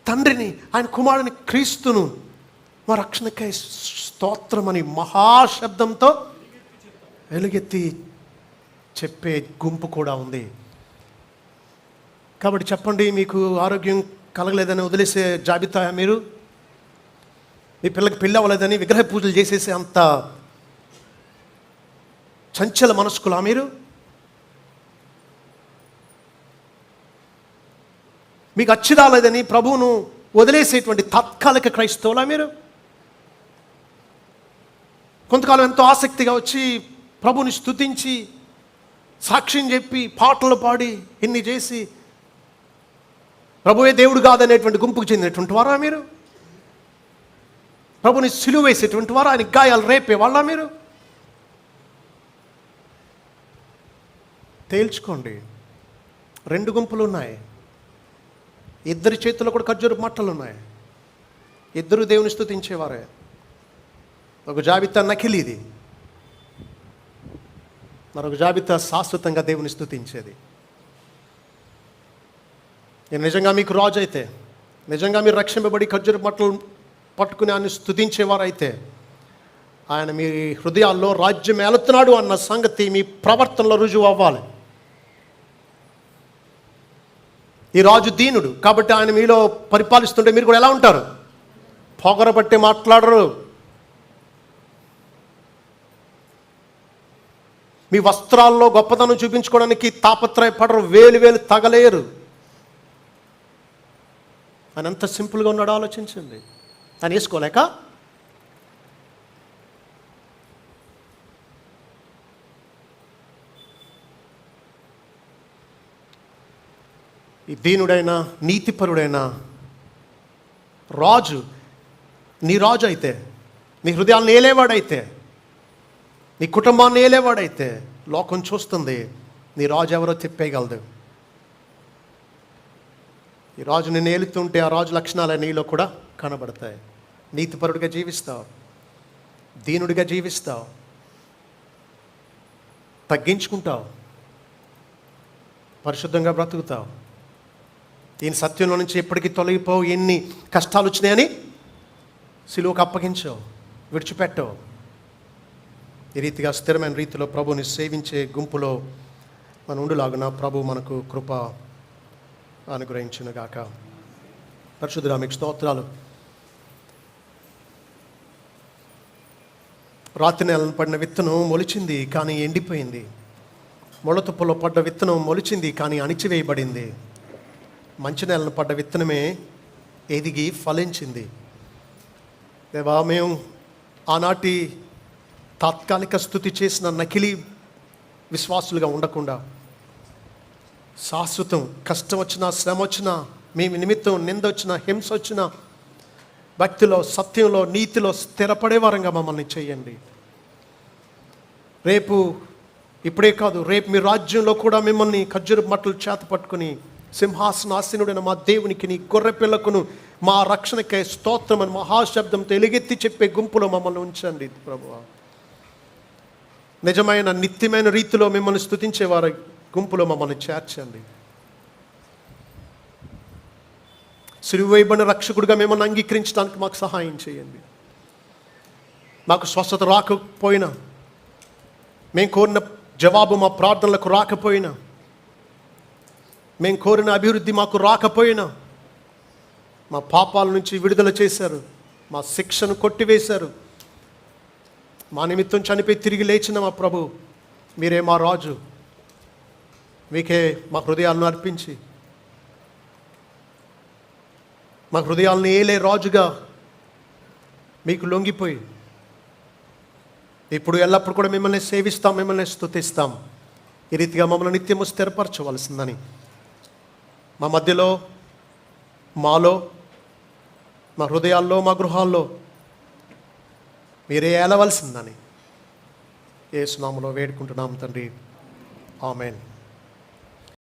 తండ్రిని, ఆయన కుమారుని క్రీస్తును మా రక్షణకై స్తోత్రమని మహాశబ్దంతో వెలుగెత్తి చెప్పే గుంపు కూడా ఉంది. కాబట్టి చెప్పండి, మీకు ఆరోగ్యం కలగలేదని వదిలేసే జాబితా మీరు? మీ పిల్లకి పెళ్ళి అవ్వలేదని విగ్రహ పూజలు చేసేసే అంత చంచల మనస్కులా మీరు? మీకు అచ్చి రాలేదని ప్రభువును వదిలేసేటువంటి తాత్కాలిక క్రైస్తవులా మీరు? కొంతకాలం ఎంతో ఆసక్తిగా వచ్చి ప్రభువుని స్తుతించి సాక్ష్యం చెప్పి పాటలు పాడి ఇన్ని చేసి ప్రభువే దేవుడు కాదనేటువంటి గుంపుకు చెందినటువంటి వారా మీరు? ప్రభుని సిలువ వేసేటువంటి వారా? ఆయన గాయాలు రేపే వాళ్ళ మీరు? తేల్చుకోండి. రెండు గుంపులు ఉన్నాయి, ఇద్దరి చేతుల్లో కూడా ఖర్జూర మట్టలు ఉన్నాయి, ఇద్దరు దేవుని స్తుతించేవారే. ఒక జాబితా నకిలీది, మరొక జాబితా శాశ్వతంగా దేవుని స్తుతించేది. నేను నిజంగా మీకు రాజు అయితే, నిజంగా మీరు రక్షింపబడి ఖర్జూర మట్టలు పట్టుకుని ఆయన స్తుతించేవారైతే, ఆయన మీ హృదయాల్లో రాజ్యం ఏలుతున్నాడు అన్న సంగతి మీ ప్రవర్తనలో రుజువు అవ్వాలి. ఈ రాజు దీనుడు కాబట్టి ఆయన మీలో పరిపాలిస్తుంటే మీరు కూడా ఎలా ఉంటారు? పొగరబట్టి మాట్లాడరు, మీ వస్త్రాల్లో గొప్పతనం చూపించుకోవడానికి తాపత్రయపడరు, వేలు వేలు తగలేరు. ఆయన ఎంత సింపుల్గా ఉన్నాడో ఆలోచించండి. ఆయన వేసుకోలేక ఈ దీనుడైన నీతిపరుడైన రాజు, నీ రాజు అయితే, నీ హృదయాలను ఏలేవాడైతే, నీ కుటుంబాన్ని ఏలేవాడైతే లోకం చూస్తుంది నీ రాజు ఎవరో చెప్పేయగలదు. ఈ రాజు నిన్ను ఏలుతుంటే ఆ రాజు లక్షణాలు నీలో కూడా కనబడతాయి. నీతిపరుడిగా జీవిస్తావు, దీనుడిగా జీవిస్తావు, తగ్గించుకుంటావు, పరిశుద్ధంగా బ్రతుకుతావు. ఈయన సత్యంలో నుంచి ఎప్పటికీ తొలగిపోవు. ఎన్ని కష్టాలు వచ్చినాయని సిలువకు అప్పగించావు, విడిచిపెట్టవు. ఈ రీతిగా స్థిరమైన రీతిలో ప్రభుని సేవించే గుంపులో మనం ఉండులాగున ప్రభు మనకు కృప అనుగ్రహించునుగాక. పరిశుద్ధుడా మీకు స్తోత్రాలు. రాతి నేలను పడిన విత్తనం మొలిచింది కానీ ఎండిపోయింది, మొలతుప్పులో పడ్డ విత్తనం మొలిచింది కానీ అణిచివేయబడింది. మంచి నేలను పడ్డ విత్తనమే ఎదిగి ఫలించింది. దేవా, మేము ఆనాటి తాత్కాలిక స్తుతి చేసిన నకిలీ విశ్వాసులుగా ఉండకుండా, శాశ్వతం కష్టం వచ్చినా, శ్రమ వచ్చినా, మేము నిమిత్తం నింద వచ్చినా, హింస వచ్చినా, భక్తిలో, సత్యంలో, నీతిలో స్థిరపడే వారంగా మమ్మల్ని చేయండి. రేపు, ఇప్పుడే కాదు, రేపు మీ రాజ్యంలో కూడా మిమ్మల్ని ఖర్జూర మట్టలు చేత పట్టుకుని సింహాసనాసీనుడైన మా దేవునికి, నీ గొర్రె పిల్లకును మా రక్షణకై స్తోత్రం అని మహాశబ్దంతో ఎలుగెత్తి చెప్పే గుంపులో మమ్మల్ని ఉంచండి ప్రభువా. నిజమైన నిత్యమైన రీతిలో మిమ్మల్ని స్తుతించే వారి గుంపులో మమ్మల్ని చేర్చండి. సిలువైబడిన రక్షకుడిగా మిమ్మల్ని అంగీకరించడానికి మాకు సహాయం చేయండి. మాకు స్వస్థత రాకపోయినా, మేము కోరిన జవాబు మా ప్రార్థనలకు రాకపోయినా, మేము కోరిన అభివృద్ధి మాకు రాకపోయినా, మా పాపాల నుంచి విడుదల చేశారు, మా శిక్షను కొట్టివేశారు, మా నిమిత్తం చనిపోయి తిరిగి లేచిన మా ప్రభు, మీరే మా రాజు. మీకే మా హృదయాలను అర్పించి, మా హృదయాలను ఏలే రాజుగా మీకు లొంగిపోయి ఇప్పుడు ఎల్లప్పుడు కూడా మిమ్మల్ని సేవిస్తాం, మిమ్మల్ని స్తుతిస్తాం. ఈ రీతిగా మమ్మల్ని నిత్యము స్థిరపరచవలసిందని, మా మధ్యలో, మాలో, మా హృదయాల్లో, మా గృహాల్లో మీరే ఏలవలసిందని యేసు నామములో వేడుకుంటున్నాం తండ్రి. ఆమేన్.